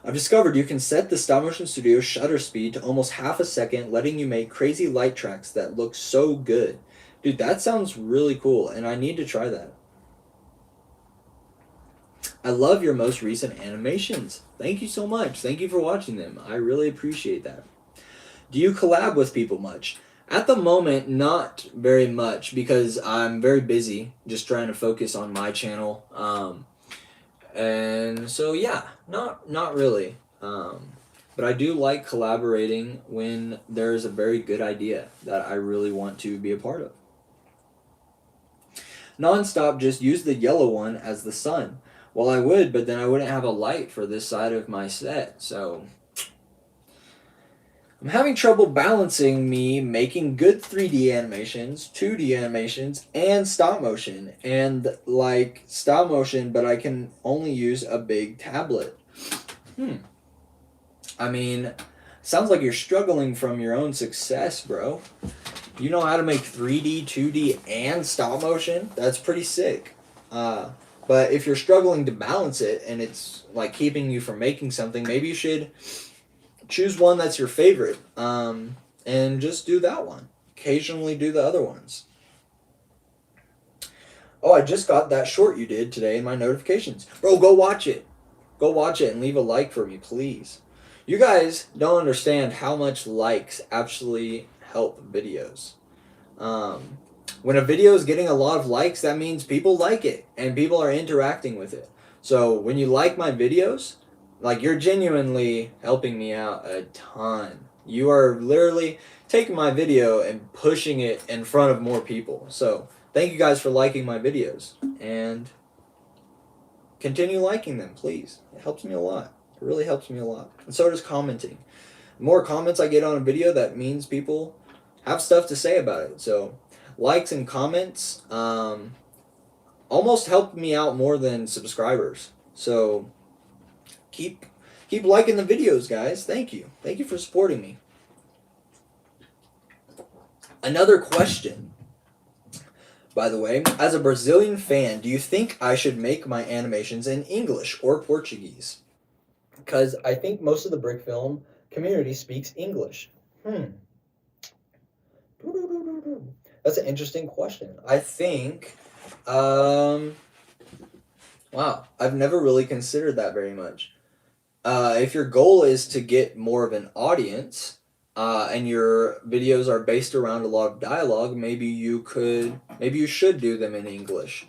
I've discovered you can set the Stop Motion Studio shutter speed to almost half a second, letting you make crazy light tracks that look so good. Dude, that sounds really cool, and I need to try that. I love your most recent animations. Thank you so much. Thank you for watching them. I really appreciate that. Do you collab with people much? At the moment, not very much, because I'm very busy just trying to focus on my channel. And so yeah, not really. But I do like collaborating when there's a very good idea that I really want to be a part of. Nonstop just use the yellow one as the sun. Well, I would, but then I wouldn't have a light for this side of my set, so I'm having trouble balancing me making good 3D animations, 2D animations, and stop motion. And like stop motion, but I can only use a big tablet. I mean, sounds like you're struggling from your own success, bro. You know how to make 3D, 2D, and stop motion? That's pretty sick. But if you're struggling to balance it and it's like keeping you from making something, maybe you should choose one that's your favorite, and just do that one. Occasionally do the other ones. Oh, I just got that short you did today in my notifications. Bro, go watch it. Go watch it and leave a like for me, please. You guys don't understand how much likes actually help videos. When a video is getting a lot of likes, that means people like it and people are interacting with it. So when you like my videos, like, you're genuinely helping me out a ton. You are literally taking my video and pushing it in front of more people. So thank you guys for liking my videos, and continue liking them, please. It helps me a lot. It really helps me a lot. And so does commenting. The more comments I get on a video, that means people have stuff to say about it. So likes and comments almost help me out more than subscribers. So keep liking the videos, guys. Thank you. Thank you for supporting me. Another question, by the way. As a Brazilian fan, do you think I should make my animations in English or Portuguese? Because I think most of the brick film community speaks English. That's an interesting question. I think, wow, I've never really considered that very much. If your goal is to get more of an audience, and your videos are based around a lot of dialogue, maybe you should do them in English,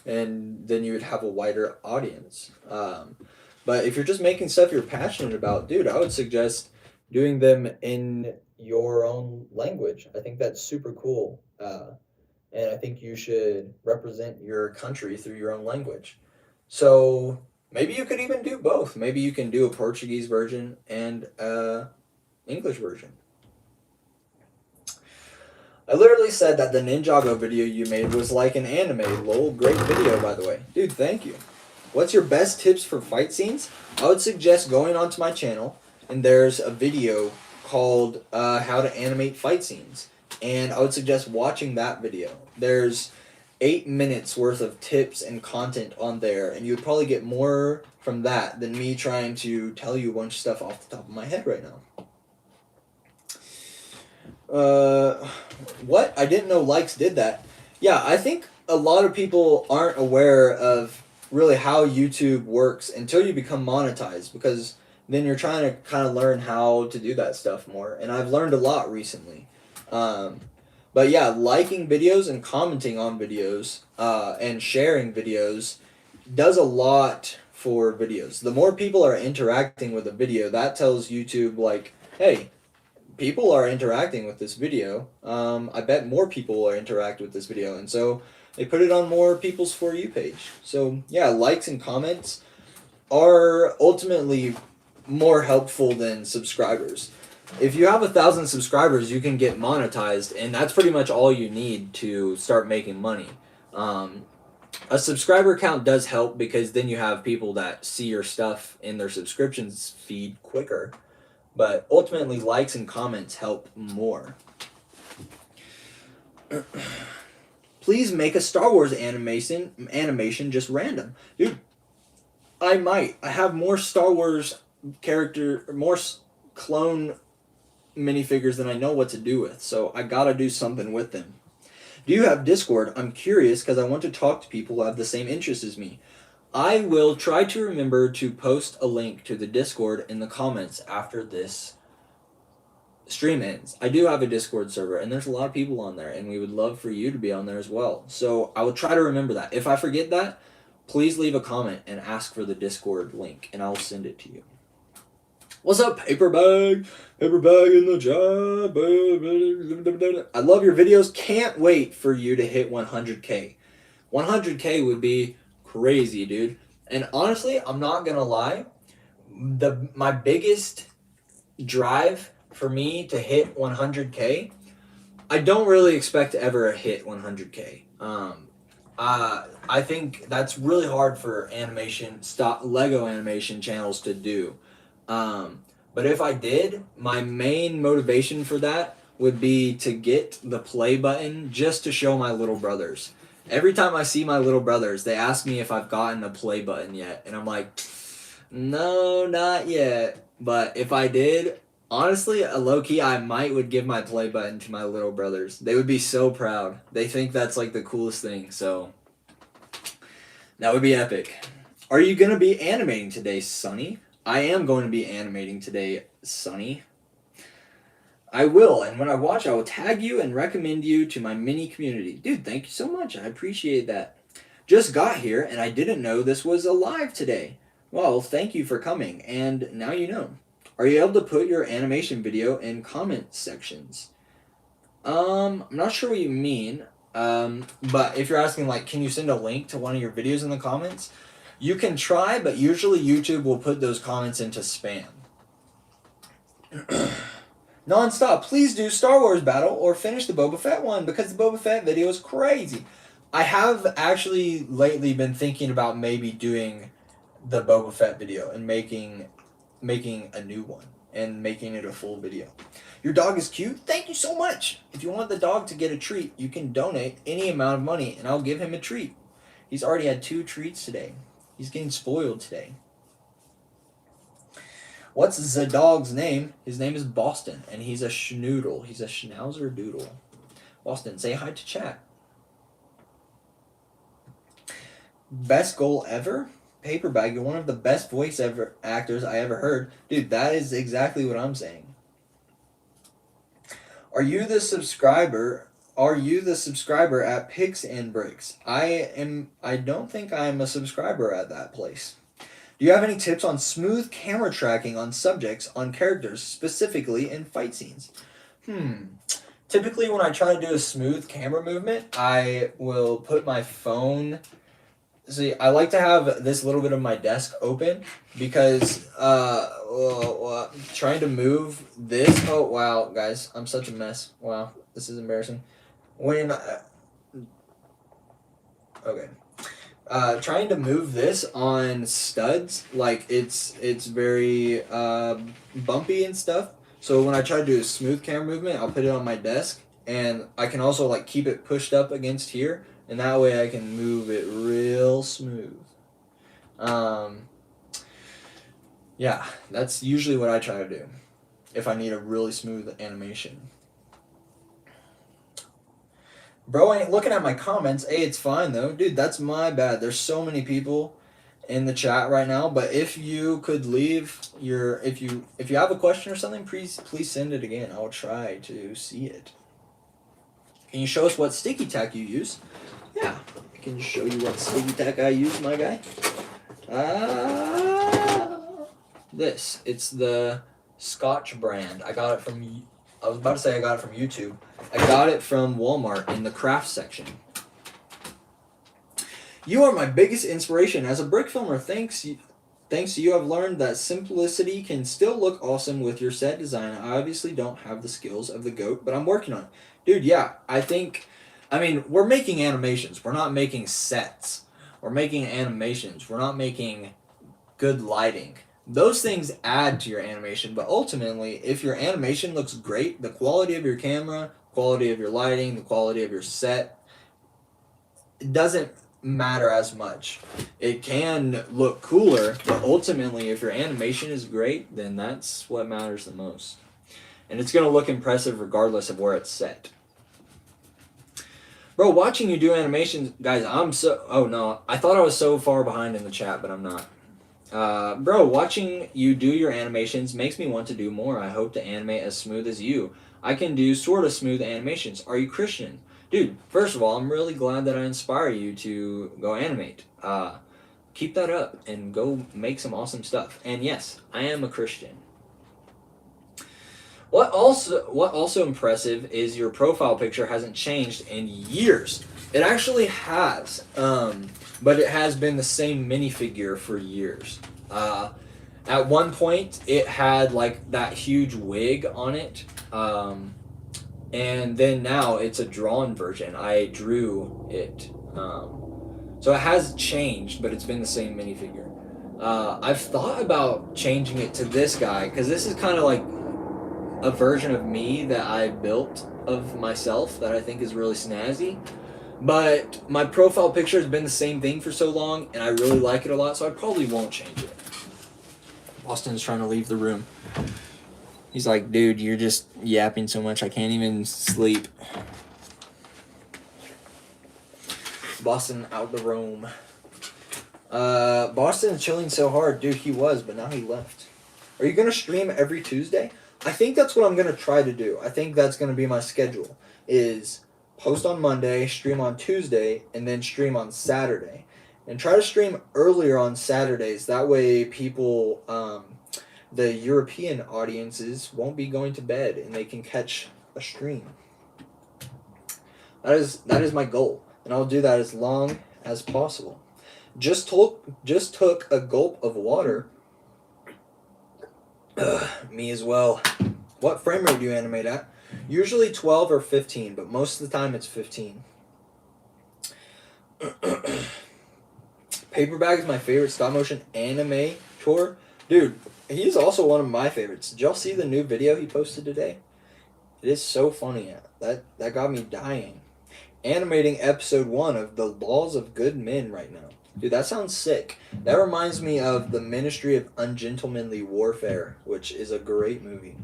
and then you would have a wider audience. But if you're just making stuff you're passionate about, dude, I would suggest doing them in your own language. I think that's super cool, and I think you should represent your country through your own language. So maybe you could even do both. Maybe you can do a Portuguese version and English version. I literally said that the Ninjago video you made was like an anime. Lol, great video, by the way. Dude, thank you. What's your best tips for fight scenes? I would suggest going onto my channel, and there's a video called How to Animate Fight Scenes. And I would suggest watching that video. There's 8 minutes worth of tips and content on there, and you would probably get more from that than me trying to tell you a bunch of stuff off the top of my head right now. What? I didn't know likes did that. Yeah, I think a lot of people aren't aware of really how YouTube works until you become monetized, because then you're trying to kind of learn how to do that stuff more. And I've learned a lot recently. But yeah, liking videos and commenting on videos, and sharing videos does a lot for videos. The more people are interacting with a video, that tells YouTube, like, hey, people are interacting with this video. I bet more people will interact with this video. And so they put it on more people's For You page. So yeah, likes and comments are ultimately more helpful than subscribers. If you have 1,000 subscribers, you can get monetized, and that's pretty much all you need to start making money. A subscriber count does help because then you have people that see your stuff in their subscriptions feed quicker. But ultimately, likes and comments help more. Please make a Star Wars animation just random. Dude, I might. I have more Star Wars more clone minifigures than I know what to do with, so I gotta do something with them. Do you have Discord? I'm curious because I want to talk to people who have the same interests as me. I will try to remember to post a link to the Discord in the comments after this stream ends. I do have a Discord server, and there's a lot of people on there, and we would love for you to be on there as well. So I will try to remember that. If I forget that, please leave a comment and ask for the Discord link, and I'll send it to you. What's up, Paperbag? Paperbag in the chat. I love your videos. Can't wait for you to hit 100K. 100K would be crazy, dude. And honestly, I'm not gonna lie. My biggest drive for me to hit 100K, I don't really expect to ever hit 100K. I think that's really hard for Lego animation channels to do. But if I did, my main motivation for that would be to get the play button just to show my little brothers. Every time I see my little brothers, they ask me if I've gotten a play button yet. And I'm like, no, not yet. But if I did, honestly, low-key, I would give my play button to my little brothers. They would be so proud. They think that's like the coolest thing. So that would be epic. Are you going to be animating today, Sonny? I am going to be animating today, Sonny. I will, and when I watch, I will tag you and recommend you to my mini community. Dude, thank you so much. I appreciate that. Just got here, and I didn't know this was a live today. Well, thank you for coming, and now you know. Are you able to put your animation video in comment sections? I'm not sure what you mean, but if you're asking, like, can you send a link to one of your videos in the comments? You can try, but usually YouTube will put those comments into spam. Nonstop, please do Star Wars battle or finish the Boba Fett one because the Boba Fett video is crazy. I have actually lately been thinking about maybe doing the Boba Fett video and making a new one and making it a full video. Your dog is cute? Thank you so much. If you want the dog to get a treat, you can donate any amount of money and I'll give him a treat. He's already had 2 treats today. He's getting spoiled today. What's the dog's name? His name is Boston, and he's a schnoodle. He's a schnauzer doodle. Boston, say hi to chat. Best goal ever? Paperbag, you're one of the best voice actors I ever heard. Dude, that is exactly what I'm saying. Are you the subscriber at Picks and Bricks? I don't think I'm a subscriber at that place. Do you have any tips on smooth camera tracking on subjects, on characters, specifically in fight scenes? Typically when I try to do a smooth camera movement, I will put my phone... See, I like to have this little bit of my desk open because trying to move this... Oh, wow, guys, I'm such a mess. Wow, this is embarrassing. Okay. Trying to move this on studs, like it's very bumpy and stuff. So when I try to do a smooth camera movement, I'll put it on my desk, and I can also like keep it pushed up against here, and that way I can move it real smooth. Yeah, that's usually what I try to do if I need a really smooth animation. Bro ain't looking at my comments. Hey, it's fine though. Dude, that's my bad. There's so many people in the chat right now, but if you could leave if you have a question or something, please send it again. I'll try to see it. Can you show us what sticky tack you use? Yeah, I can show you what sticky tack I use, my guy. It's the Scotch brand. I got it from YouTube. I got it from Walmart in the craft section. You are my biggest inspiration as a brick filmer. Thanks to you, I've learned that simplicity can still look awesome with your set design. I obviously don't have the skills of the GOAT, but I'm working on it. Dude, yeah, we're making animations. We're not making sets. We're making animations. We're not making good lighting. Those things add to your animation, but ultimately, if your animation looks great, the quality of your camera, quality of your lighting, the quality of your set, it doesn't matter as much. It can look cooler, but ultimately, if your animation is great, then that's what matters the most. And it's going to look impressive regardless of where it's set. Bro, watching you do animations, guys, I'm so. Oh no, I thought I was so far behind in the chat, but I'm not. Bro, watching you do your animations makes me want to do more. I hope to animate as smooth as you. I can do sort of smooth animations. Are you Christian? Dude, first of all, I'm really glad that I inspire you to go animate. Keep that up and go make some awesome stuff. And yes, I am a Christian. What also impressive is your profile picture hasn't changed in years. It actually has, but it has been the same minifigure for years. At one point, it had like that huge wig on it, and then now it's a drawn version. I drew it, so it has changed, but it's been the same minifigure. I've thought about changing it to this guy because this is kind of like a version of me that I built of myself that I think is really snazzy. But my profile picture has been the same thing for so long, and I really like it a lot, so I probably won't change it. Austin's trying to leave the room. He's like, dude, you're just yapping so much I can't even sleep. Boston out the room. Boston is chilling so hard. Dude, he was, but now he left. Are you going to stream every Tuesday? I think that's what I'm going to try to do. I think that's going to be my schedule, is post on Monday, stream on Tuesday, and then stream on Saturday. And try to stream earlier on Saturdays. That way people, the European audiences won't be going to bed and they can catch a stream. That is my goal. And I'll do that as long as possible. Just took a gulp of water. Me as well. What frame rate do you animate at? Usually 12 or 15, but most of the time it's 15. Paperbag is my favorite stop motion anime tour. Dude, he's also one of my favorites. Did y'all see the new video he posted today? It is so funny. That got me dying. Animating episode 1 of The Laws of Good Men right now. Dude, that sounds sick. That reminds me of The Ministry of Ungentlemanly Warfare, which is a great movie.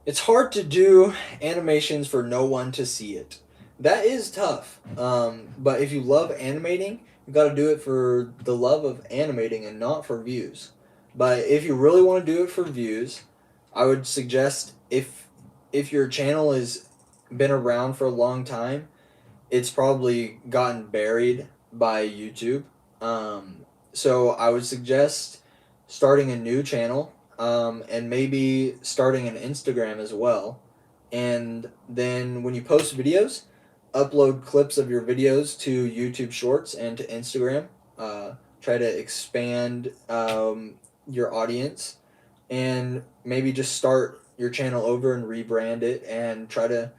It's hard to do animations for no one to see it. That is tough. But if you love animating, you got to do it for the love of animating and not for views. But if you really want to do it for views, I would suggest if your channel has been around for a long time, it's probably gotten buried by YouTube. So I would suggest starting a new channel, and maybe starting an Instagram as well. And then when you post videos, upload clips of your videos to YouTube Shorts and to Instagram. Try to expand your audience, and maybe just start your channel over and rebrand it and try to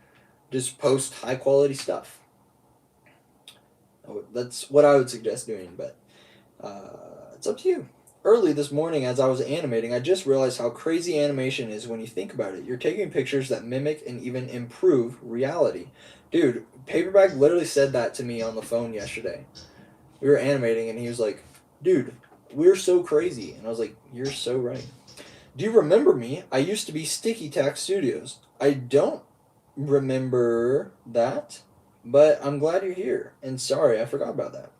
just post high quality stuff. That's what I would suggest doing, but it's up to you. Early this morning as I was animating, I just realized how crazy animation is when you think about it. You're taking pictures that mimic and even improve reality. Dude, Paperbag literally said that to me on the phone yesterday. We were animating and he was like, dude, we're so crazy. And I was like, you're so right. Do you remember me? I used to be Sticky Tack Studios. I don't remember that, but I'm glad you're here. And sorry, I forgot about that.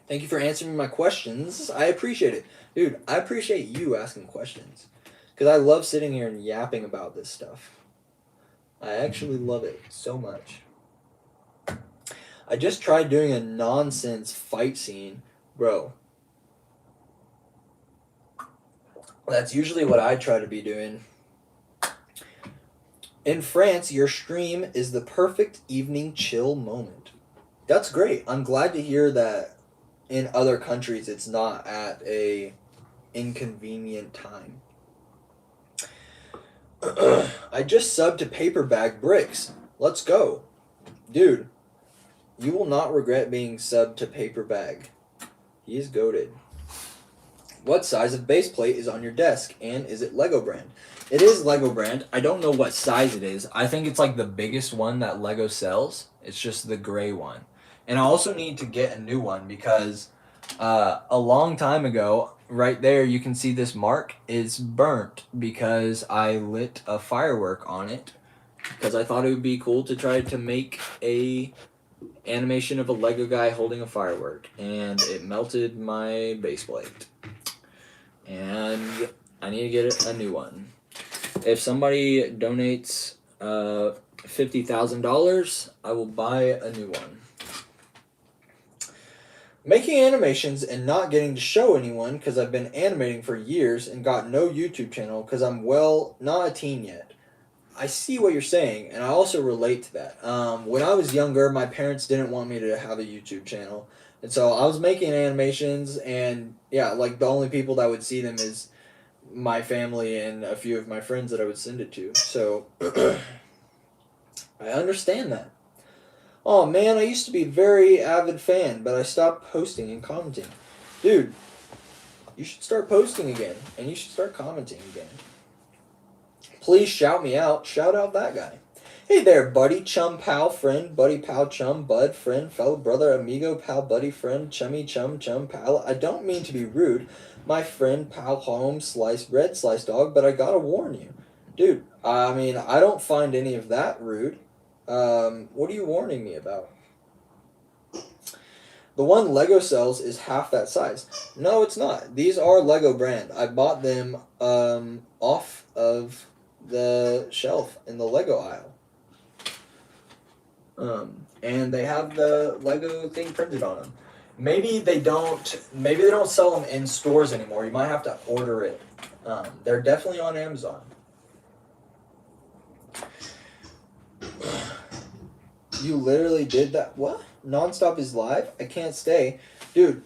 Thank you for answering my questions. I appreciate it. Dude, I appreciate you asking questions, because I love sitting here and yapping about this stuff. I actually love it so much. I just tried doing a nonsense fight scene. Bro, that's usually what I try to be doing. In France, your stream is the perfect evening chill moment. That's great. I'm glad to hear that in other countries it's not at a inconvenient time. I just subbed to Paperbag Bricks. Let's go. Dude, You will not regret being subbed to Paper Bag. He is goated. What size of base plate is on your desk, and is it Lego brand? It is Lego brand. I don't know what size it is. I think it's like the biggest one that Lego sells. It's just the gray one. And I also need to get a new one because a long time ago, right there, you can see this mark is burnt because I lit a firework on it because I thought it would be cool to try to make a animation of a Lego guy holding a firework, and it melted my base plate. And I need to get a new one. If somebody donates $50,000, I will buy a new one. Making animations and not getting to show anyone because I've been animating for years and got no YouTube channel because I'm, well, not a teen yet. I see what you're saying, and I also relate to that. When I was younger, my parents didn't want me to have a YouTube channel. And so I was making animations, and yeah, like the only people that would see them is my family and a few of my friends that I would send it to. So I understand that. Oh man, I used to be a very avid fan, but I stopped posting and commenting. Dude, you should start posting again, and you should start commenting again. Please shout me out. Shout out that guy. Hey there, buddy, chum, pal, friend, buddy, pal, chum, bud, friend, fellow brother, amigo, pal, buddy, friend, chummy, chum, chum, pal. I don't mean to be rude, my friend, pal, home, sliced bread, sliced dog, but I gotta warn you. Dude, I mean, I don't find any of that rude. What are you warning me about? The one Lego sells is half that size. No, it's not. These are Lego brand. I bought them off of the shelf in the Lego aisle. And they have the Lego thing printed on them. Maybe they don't sell them in stores anymore. You might have to order it. They're definitely on Amazon. You literally did that? What? Nonstop is live? I can't stay. Dude,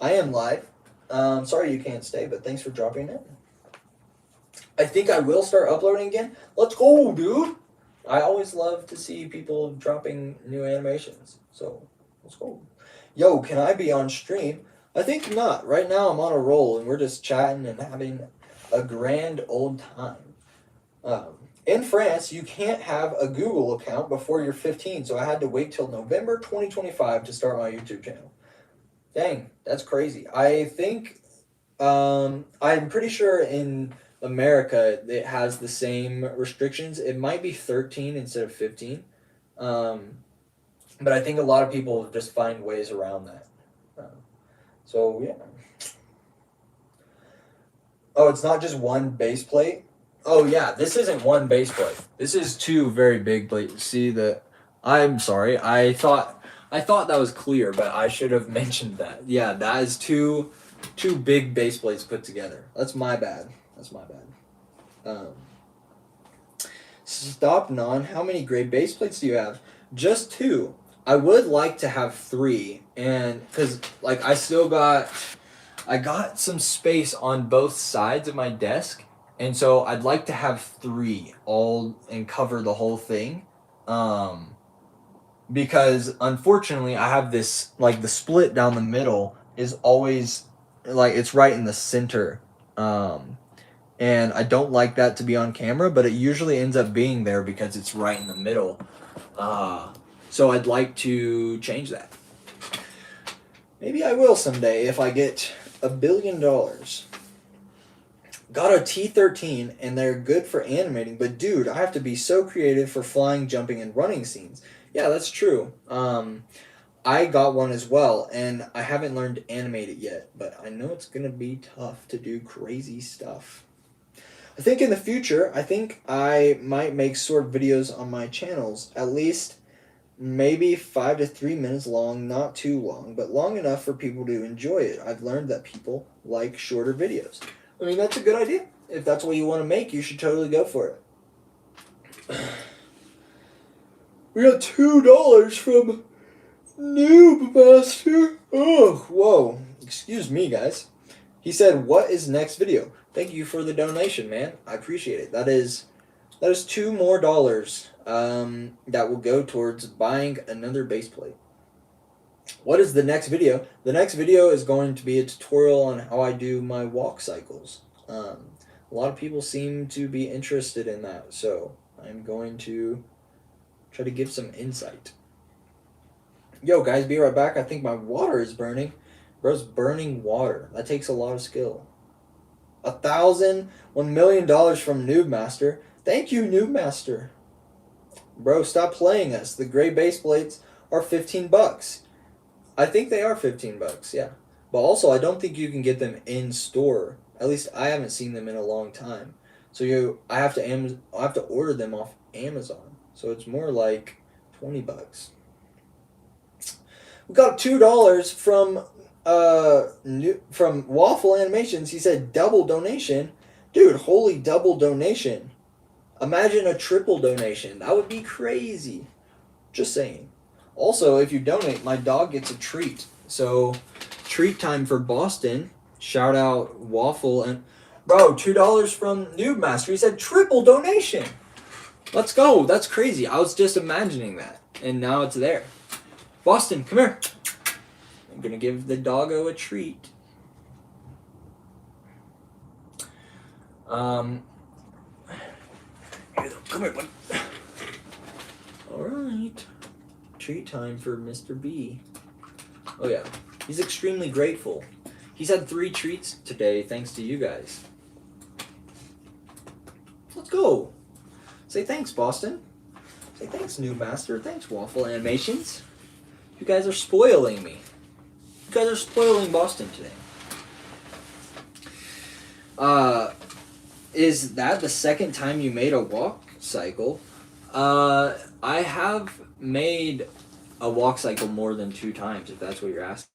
I am live. Sorry you can't stay, but thanks for dropping in. I think I will start uploading again. Let's go, dude. I always love to see people dropping new animations. So, let's go. Yo, can I be on stream? I think not. Right now I'm on a roll and we're just chatting and having a grand old time. In France, you can't have a Google account before you're 15, so I had to wait till November 2025 to start my YouTube channel. Dang, that's crazy. I think, I'm pretty sure in America it has the same restrictions. It might be 13 instead of 15. But I think a lot of people just find ways around that. So, yeah. Oh, it's not just one base plate? Oh, yeah, this isn't one base plate. This is two very big plates. See the... I'm sorry. I thought that was clear, but I should have mentioned that. Yeah, that is two big base plates put together. That's my bad. Stop non. How many gray base plates do you have? Just two. I would like to have three, and because like I got some space on both sides of my desk, and so I'd like to have three all and cover the whole thing. Because unfortunately I have this, like the split down the middle is always like it's right in the center. And I don't like that to be on camera, but it usually ends up being there because it's right in the middle. So I'd like to change that. Maybe I will someday if I get $1 billion. Got a T-13 and they're good for animating, but dude, I have to be so creative for flying, jumping, and running scenes. Yeah, that's true. I got one as well, and I haven't learned to animate it yet, but I know it's going to be tough to do crazy stuff. I think in the future, I might make short videos on my channels, at least maybe 5 to 3 minutes long, not too long, but long enough for people to enjoy it. I've learned that people like shorter videos. I mean, that's a good idea. If that's what you want to make, you should totally go for it. We got $2 from Noob Master. Oh, whoa. Excuse me, guys. He said, "What is next video?" Thank you for the donation, man. I appreciate it. That is $2 more that will go towards buying another base plate. what is the next video? The next video is going to be a tutorial on how I do my walk cycles. A lot of people seem to be interested in that, so I'm going to try to give some insight. Yo, guys, be right back. I think my water is burning. Bro's burning water. That takes a lot of skill. $1 million from Noob Master. Thank you, Noob Master. Bro, stop playing us. The gray base plates are $15. I think they are $15, yeah. But also, I don't think you can get them in store. At least I haven't seen them in a long time. So I have to order them off Amazon. So it's more like $20. We got $2 from Waffle Animations. He said double donation. Dude, holy double donation. Imagine a triple donation. That would be crazy. Just saying. Also, if you donate, my dog gets a treat. So, treat time for Boston. Shout out Waffle and bro, $2 from Noob Master. He said triple donation. Let's go. That's crazy. I was just imagining that, and now it's there. Boston, come here. I'm gonna give the doggo a treat. Come here, bud. Alright. Treat time for Mr. B. Oh yeah. He's extremely grateful. He's had 3 treats today thanks to you guys. Let's go. Say thanks, Boston. Say thanks, Noob Master. Thanks, Waffle Animations. You guys are spoiling me. You guys are spoiling Boston today. Is that the second time you made a walk cycle? I have made a walk cycle more than 2 times, if that's what you're asking.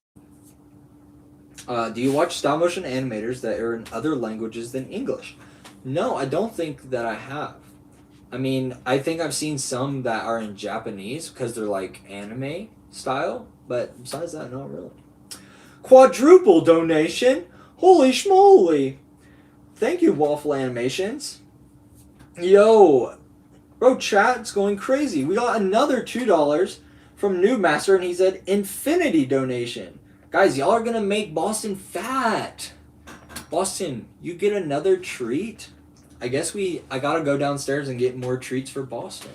Do you watch stop motion animators that are in other languages than English? No, I don't think that I have. I mean, I think I've seen some that are in Japanese because they're like anime style, but besides that, not really. Quadruple donation? Holy schmoly! Thank you, Waffle Animations. Yo, bro, chat's going crazy. We got another $2 from Noob Master, and he said infinity donation. Guys, y'all are gonna make Boston fat. Boston, you get another treat? I guess I gotta go downstairs and get more treats for Boston.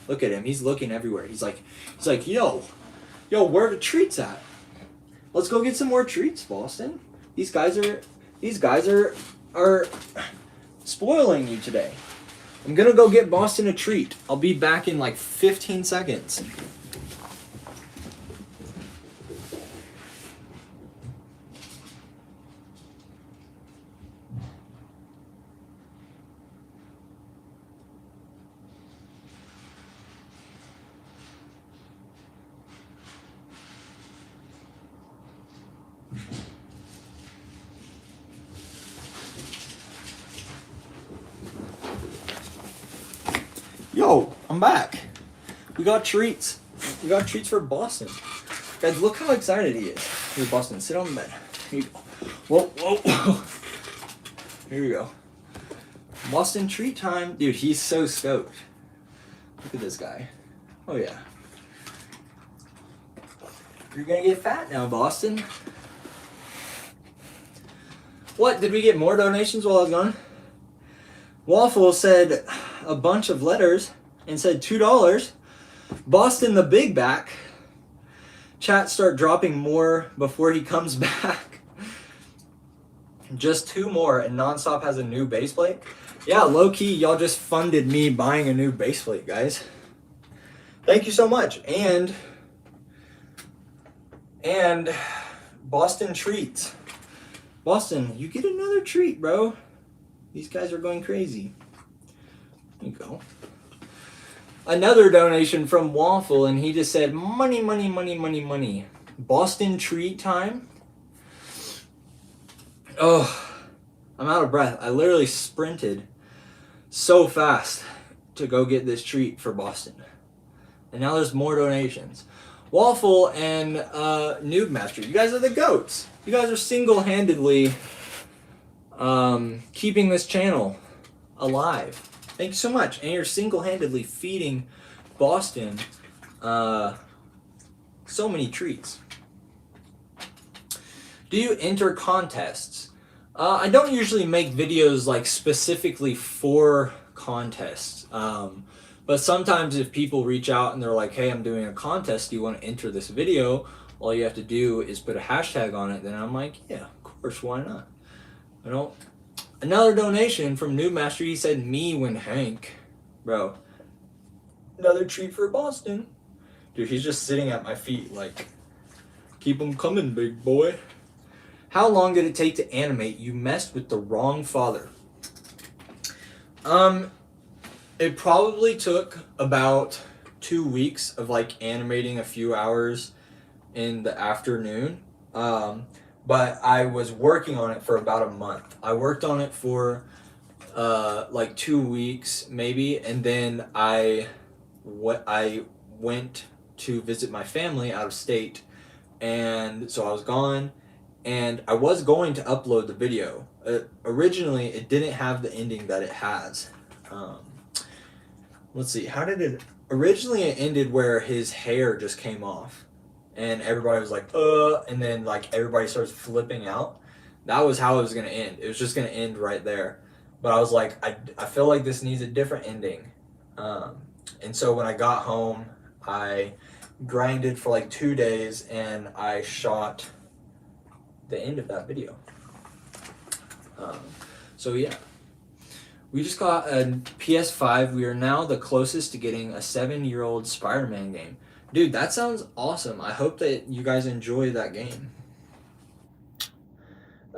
Look at him, he's looking everywhere. He's like, yo, where are the treats at? Let's go get some more treats, Boston. These guys are spoiling you today. I'm gonna go get Boston a treat. I'll be back in like 15 seconds. Yo, I'm back. We got treats. We got treats for Boston. Guys, look how excited he is. Here, Boston, sit on the bed. Here you go. Whoa. Here you go. Boston treat time. Dude, he's so stoked. Look at this guy. Oh, yeah. You're gonna get fat now, Boston. What? Did we get more donations while I was gone? Waffle said a bunch of letters and said $2. Boston the big back. Chat start dropping more before he comes back. Just 2 more and Nonstop has a new base plate. Yeah, low key, y'all just funded me buying a new base plate, guys. Thank you so much. And Boston treats. Boston, you get another treat, bro. These guys are going crazy. There you go. Another donation from Waffle, and he just said, money. Boston treat time. Oh, I'm out of breath. I literally sprinted so fast to go get this treat for Boston. And now there's more donations. Waffle and Noob Master, you guys are the GOATs. You guys are single-handedly keeping this channel alive. Thank you so much. And you're single-handedly feeding Boston so many treats. Do you enter contests? I don't usually make videos like specifically for contests. But sometimes if people reach out and they're like, hey, I'm doing a contest, do you want to enter this video? All you have to do is put a hashtag on it. Then I'm like, yeah, of course, why not? You know, another donation from New Master. He said, me when Hank. Bro, another treat for Boston. Dude, he's just sitting at my feet like, keep them coming, big boy. How long did it take to animate? You messed with the wrong father. It probably took about 2 weeks of like animating a few hours in the afternoon. But I was working on it for about a month. I worked on it for like 2 weeks maybe, and then I went to visit my family out of state, and so I was gone, and I was going to upload the video. Originally, it didn't have the ending that it has. Let's see, how did it... Originally, it ended where his hair just came off, and everybody was like, and then like everybody starts flipping out. That was how it was going to end. It was just going to end right there. But I was like, I feel like this needs a different ending. And so when I got home, I grinded for like 2 days, and I shot the end of that video. So yeah, we just got a PS5. We are now the closest to getting a 7-year-old Spider-Man game. Dude, that sounds awesome. I hope that you guys enjoy that game.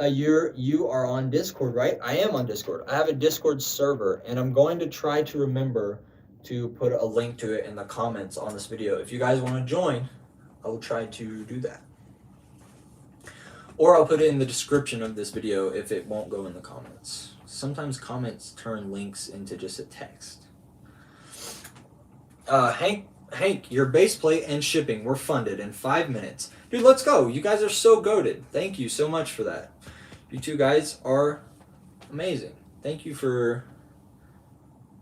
You are on Discord, right? I am on Discord. I have a Discord server, and I'm going to try to remember to put a link to it in the comments on this video. If you guys want to join, I will try to do that. Or I'll put it in the description of this video if it won't go in the comments. Sometimes comments turn links into just a text. Hank, your base plate and shipping were funded in 5 minutes. Dude, let's go. You guys are so goated. Thank you so much for that. You two guys are amazing. Thank you for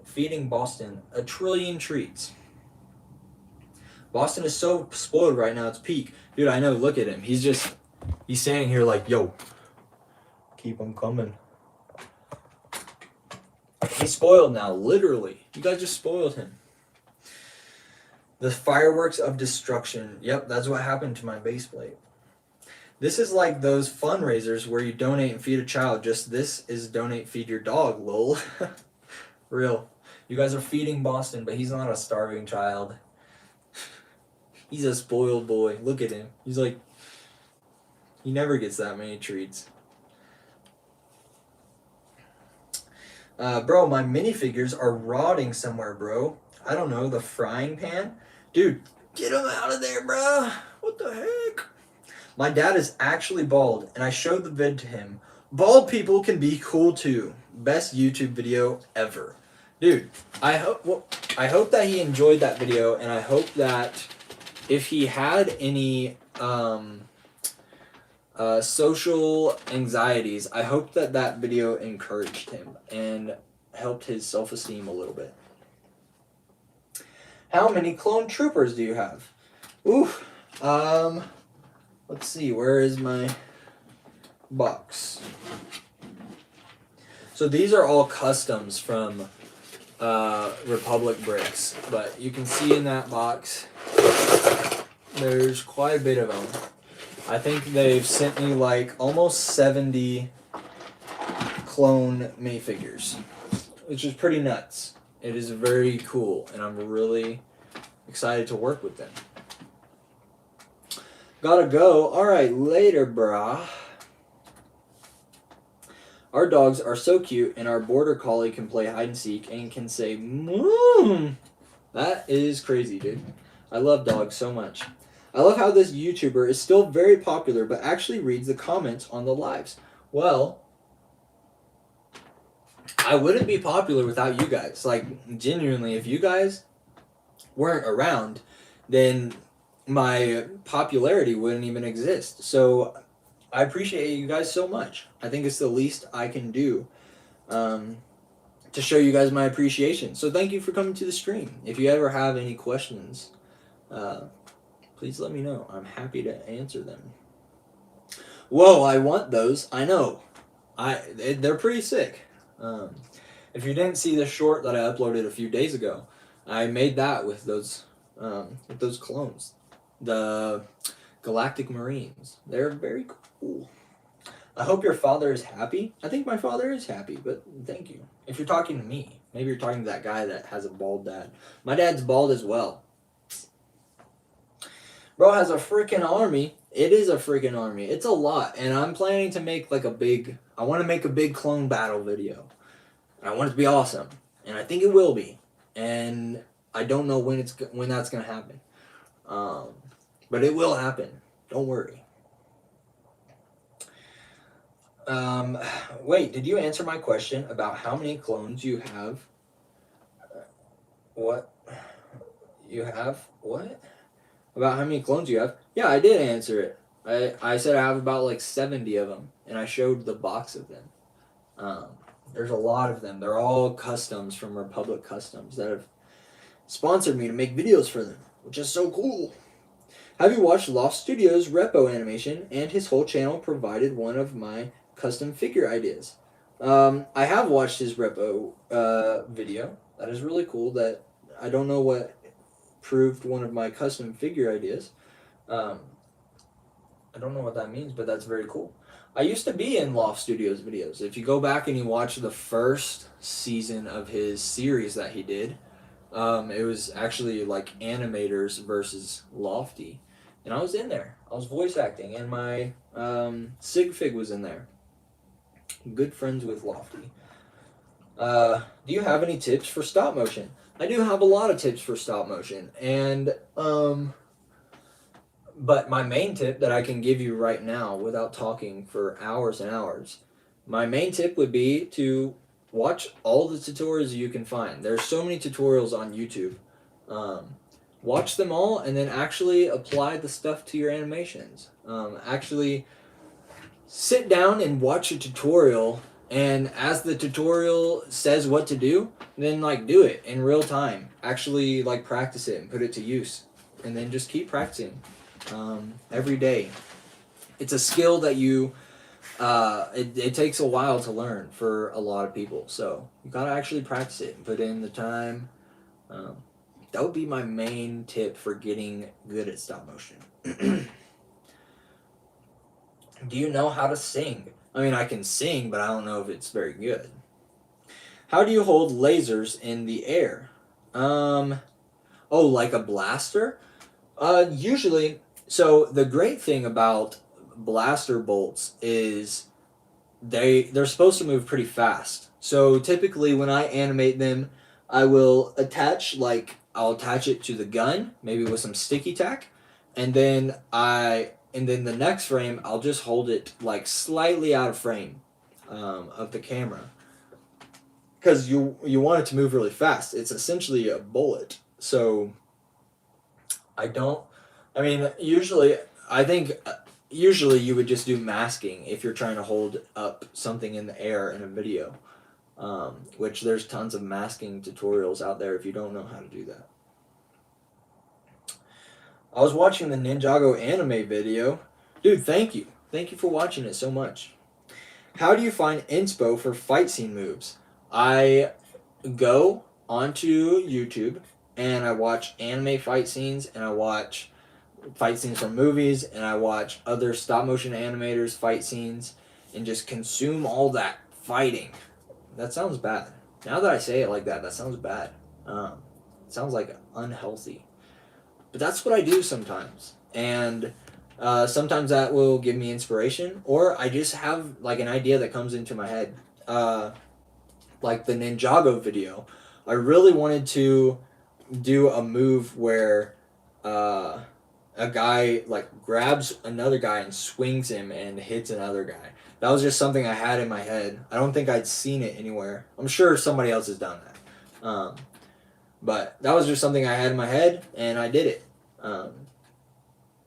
feeding Boston a trillion treats. Boston is so spoiled right now. It's peak. Dude, I know. Look at him. He's standing here like, yo, keep him coming. He's spoiled now, literally. You guys just spoiled him. The fireworks of destruction. Yep, that's what happened to my base plate. This is like those fundraisers where you donate and feed a child. Just this is donate, feed your dog, lol. Real. You guys are feeding Boston, but he's not a starving child. He's a spoiled boy. Look at him. He's like, he never gets that many treats. Bro, my minifigures are rotting somewhere, bro. I don't know, the frying pan? Dude, get him out of there, bro. What the heck? My dad is actually bald, and I showed the vid to him. Bald people can be cool too. Best YouTube video ever. Dude, I hope that he enjoyed that video, and I hope that if he had any social anxieties, I hope that that video encouraged him and helped his self-esteem a little bit. How many clone troopers do you have? Oof. Let's see, where is my box? So these are all customs from Republic Bricks, but you can see in that box there's quite a bit of them. I think they've sent me like almost 70 clone minifigures, which is pretty nuts. It is very cool, and I'm really excited to work with them. Gotta go. Alright, later, brah. Our dogs are so cute, and our border collie can play hide and seek and can say, "Mmm." That is crazy, dude. I love dogs so much. I love how this YouTuber is still very popular, but actually reads the comments on the lives. Well, I wouldn't be popular without you guys. Like, genuinely, if you guys weren't around, then my popularity wouldn't even exist. So I appreciate you guys so much. I think it's the least I can do to show you guys my appreciation. So thank you for coming to the stream. If you ever have any questions, please let me know. I'm happy to answer them. Whoa, I want those. I know. They're pretty sick. If you didn't see the short that I uploaded a few days ago, I made that with those clones, the Galactic Marines. They're very cool. I hope your father is happy. I think my father is happy, but thank you. If you're talking to me, maybe you're talking to that guy that has a bald dad. My dad's bald as well. Bro has a freaking army. It is a freaking army. It's a lot, and I'm planning to make like a big. I want to make a big clone battle video. I want it to be awesome, and I think it will be. And I don't know when that's gonna happen, but it will happen. Don't worry. Wait, did you answer my question about how many clones you have? What? You have what? About how many clones you have? Yeah, I did answer it. I said I have about like 70 of them, and I showed the box of them. There's a lot of them. They're all customs from Republic Customs that have sponsored me to make videos for them, which is so cool. Have you watched Loft Studios' Repo animation and his whole channel provided one of my custom figure ideas? I have watched his Repo video. That is really cool. That I don't know what proved one of my custom figure ideas. I don't know what that means, but that's very cool. I used to be in Loft Studios videos. If you go back and you watch the first season of his series that he did, it was actually like animators versus Lofty. And I was in there. I was voice acting, and my Sig Fig was in there. Good friends with Lofty. Do you have any tips for stop motion? I do have a lot of tips for stop motion, and but my main tip that I can give you right now without talking for hours and hours, my main tip would be to watch all the tutorials you can find. There's so many tutorials on YouTube. Watch them all and then actually apply the stuff to your animations. Actually sit down and watch a tutorial, and as the tutorial says what to do, then like do it in real time. Actually like practice it and put it to use, and then just keep practicing every day. It's a skill that it takes a while to learn for a lot of people, so you gotta actually practice it and put in the time. That would be my main tip for getting good at stop motion. Do you know how to sing? I mean, I can sing, but I don't know if it's very good. How do you hold lasers in the air? Oh, like a blaster? Usually, so the great thing about blaster bolts is they're supposed to move pretty fast. So typically when I animate them, I'll attach it to the gun, maybe with some sticky tack, and then the next frame I'll just hold it like slightly out of frame of the camera, because you want it to move really fast. It's essentially a bullet. So usually you would just do masking if you're trying to hold up something in the air in a video, which there's tons of masking tutorials out there if you don't know how to do that. I was watching the Ninjago anime video. Dude, thank you. Thank you for watching it so much. How do you find inspo for fight scene moves? I go onto YouTube and I watch anime fight scenes, and I watch fight scenes from movies, and I watch other stop motion animators fight scenes, and just consume all that fighting. That sounds bad. Now that I say it like that, that sounds bad. It sounds like unhealthy. But that's what I do sometimes. And sometimes that will give me inspiration, or I just have like an idea that comes into my head. Like the Ninjago video. I really wanted to do a move where a guy like grabs another guy and swings him and hits another guy. That was just something I had in my head. I don't think I'd seen it anywhere. I'm sure somebody else has done that. But that was just something I had in my head, and I did it.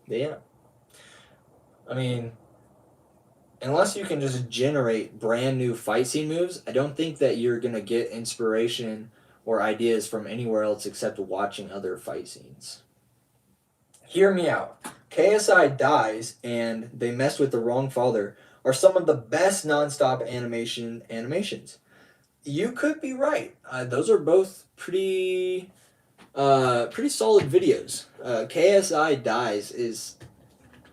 Yeah. I mean, unless you can just generate brand new fight scene moves, I don't think that you're going to get inspiration or ideas from anywhere else except watching other fight scenes. Hear me out. KSI Dies and They Messed with the Wrong Father are some of the best nonstop animations. You could be right. Those are both pretty solid videos. KSI Dies is,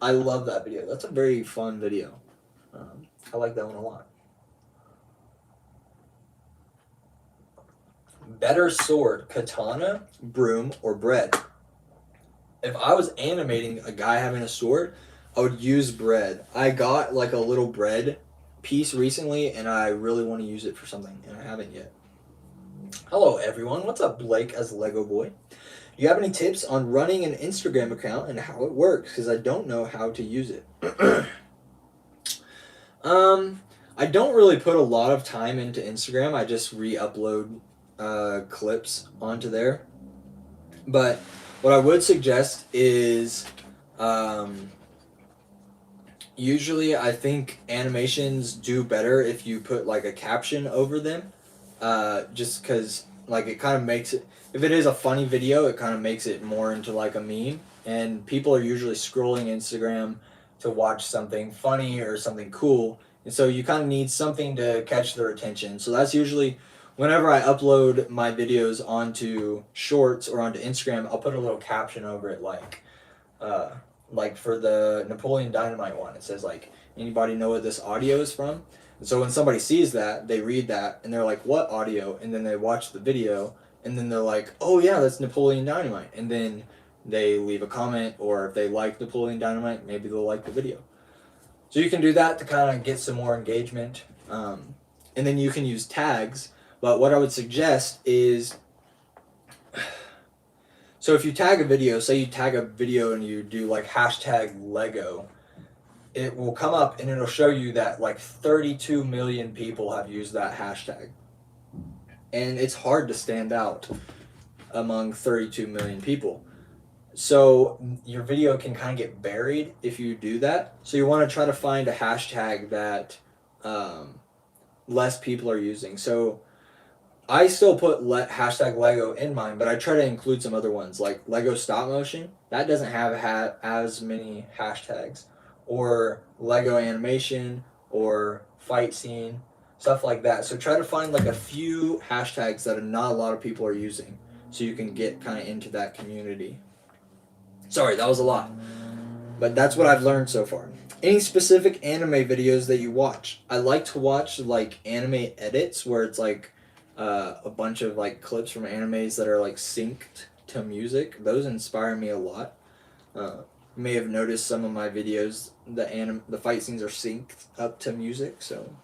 I love that video. That's a very fun video. I like that one a lot. Better sword, katana, broom, or bread? If I was animating a guy having a sword, I would use bread. I got like a little bread piece recently, and I really want to use it for something, and I haven't yet. Hello, everyone. What's up, Blake as Lego Boy? Do you have any tips on running an Instagram account and how it works? Because I don't know how to use it. I don't really put a lot of time into Instagram. I just re-upload clips onto there. But what I would suggest is usually I think animations do better if you put like a caption over them. Just because like it kind of makes it, if it is a funny video, it kind of makes it more into like a meme, and people are usually scrolling Instagram to watch something funny or something cool, and so you kind of need something to catch their attention. So that's usually whenever I upload my videos onto Shorts or onto Instagram, I'll put a little caption over it, like for the Napoleon Dynamite one, it says like, anybody know what this audio is from? And so when somebody sees that, they read that and they're like, what audio? And then they watch the video and then they're like, oh yeah, that's Napoleon Dynamite. And then they leave a comment, or if they like Napoleon Dynamite, maybe they'll like the video. So you can do that to kind of get some more engagement. And then you can use tags. But what I would suggest is, so if you tag a video, say you tag a video and you do like hashtag Lego, it will come up and it'll show you that like 32 million people have used that hashtag. And it's hard to stand out among 32 million people. So your video can kind of get buried if you do that. So you want to try to find a hashtag that less people are using. So I still put hashtag Lego in mine, but I try to include some other ones like Lego stop motion. That doesn't have as many hashtags, or Lego animation, or fight scene, stuff like that. So try to find like a few hashtags that not a lot of people are using, so you can get kind of into that community. Sorry, that was a lot, but that's what I've learned so far. Any specific anime videos that you watch? I like to watch like anime edits where it's like a bunch of like clips from animes that are like synced to music. Those inspire me a lot. You may have noticed some of my videos, the fight scenes are synced up to music, so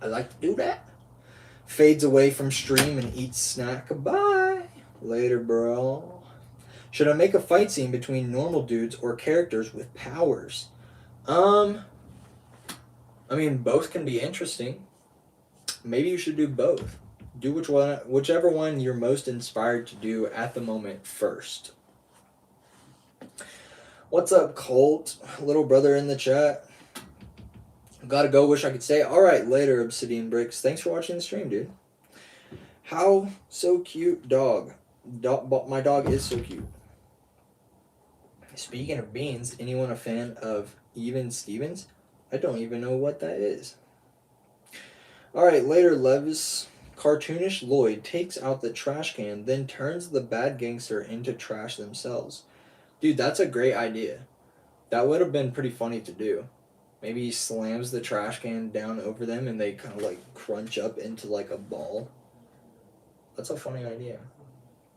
I like to do that. Fades away from stream and eats snack. Bye. Later, bro. Should I make a fight scene between normal dudes or characters with powers? I mean, both can be interesting. Maybe you should do both. Do whichever one you're most inspired to do at the moment first. What's up, Colt? Little brother in the chat. Gotta go, wish I could stay. Alright, later, Obsidian Bricks. Thanks for watching the stream, dude. How so cute, dog. My dog is so cute. Speaking of beans, anyone a fan of Even Stevens? I don't even know what that is. Alright, later, Levis. Cartoonish Lloyd takes out the trash can, then turns the bad gangster into trash themselves. Dude, that's a great idea. That would have been pretty funny to do. Maybe he slams the trash can down over them and they kind of like crunch up into like a ball. That's a funny idea.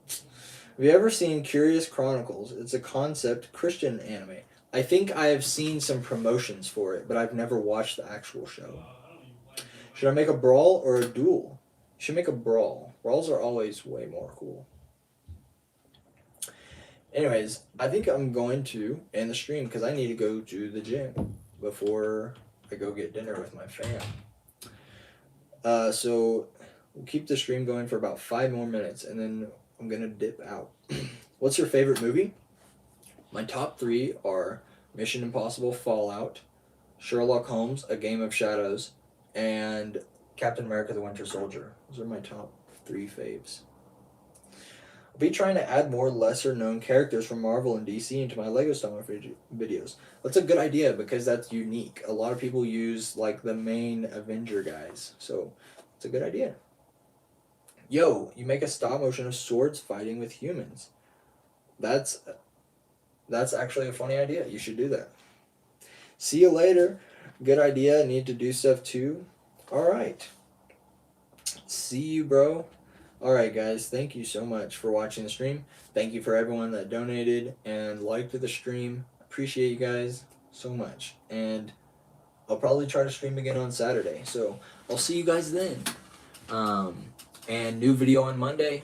Have you ever seen Curious Chronicles? It's a concept Christian anime. I think I have seen some promotions for it, but I've never watched the actual show. Should I make a brawl or a duel? You should make a brawl. Brawls are always way more cool. Anyways, I think I'm going to end the stream because I need to go to the gym before I go get dinner with my fam. So we'll keep the stream going for about 5 more minutes and then I'm going to dip out. What's your favorite movie? My top 3 are Mission Impossible Fallout, Sherlock Holmes, A Game of Shadows, and Captain America the Winter Soldier. Those are my top 3 faves. I'll be trying to add more lesser known characters from Marvel and DC into my Lego Star Wars videos. That's a good idea because that's unique. A lot of people use like the main Avenger guys, so it's a good idea. Yo, you make a stop motion of swords fighting with humans. That's actually a funny idea. You should do that. See you later. Good idea. Need to do stuff too. All right. See you, bro. All right, guys. Thank you so much for watching the stream. Thank you for everyone that donated and liked the stream. Appreciate you guys so much. And I'll probably try to stream again on Saturday. So I'll see you guys then. And new video on Monday.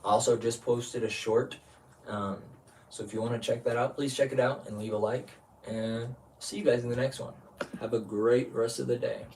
Also just posted a short. So if you want to check that out, please check it out and leave a like. And see you guys in the next one. Have a great rest of the day.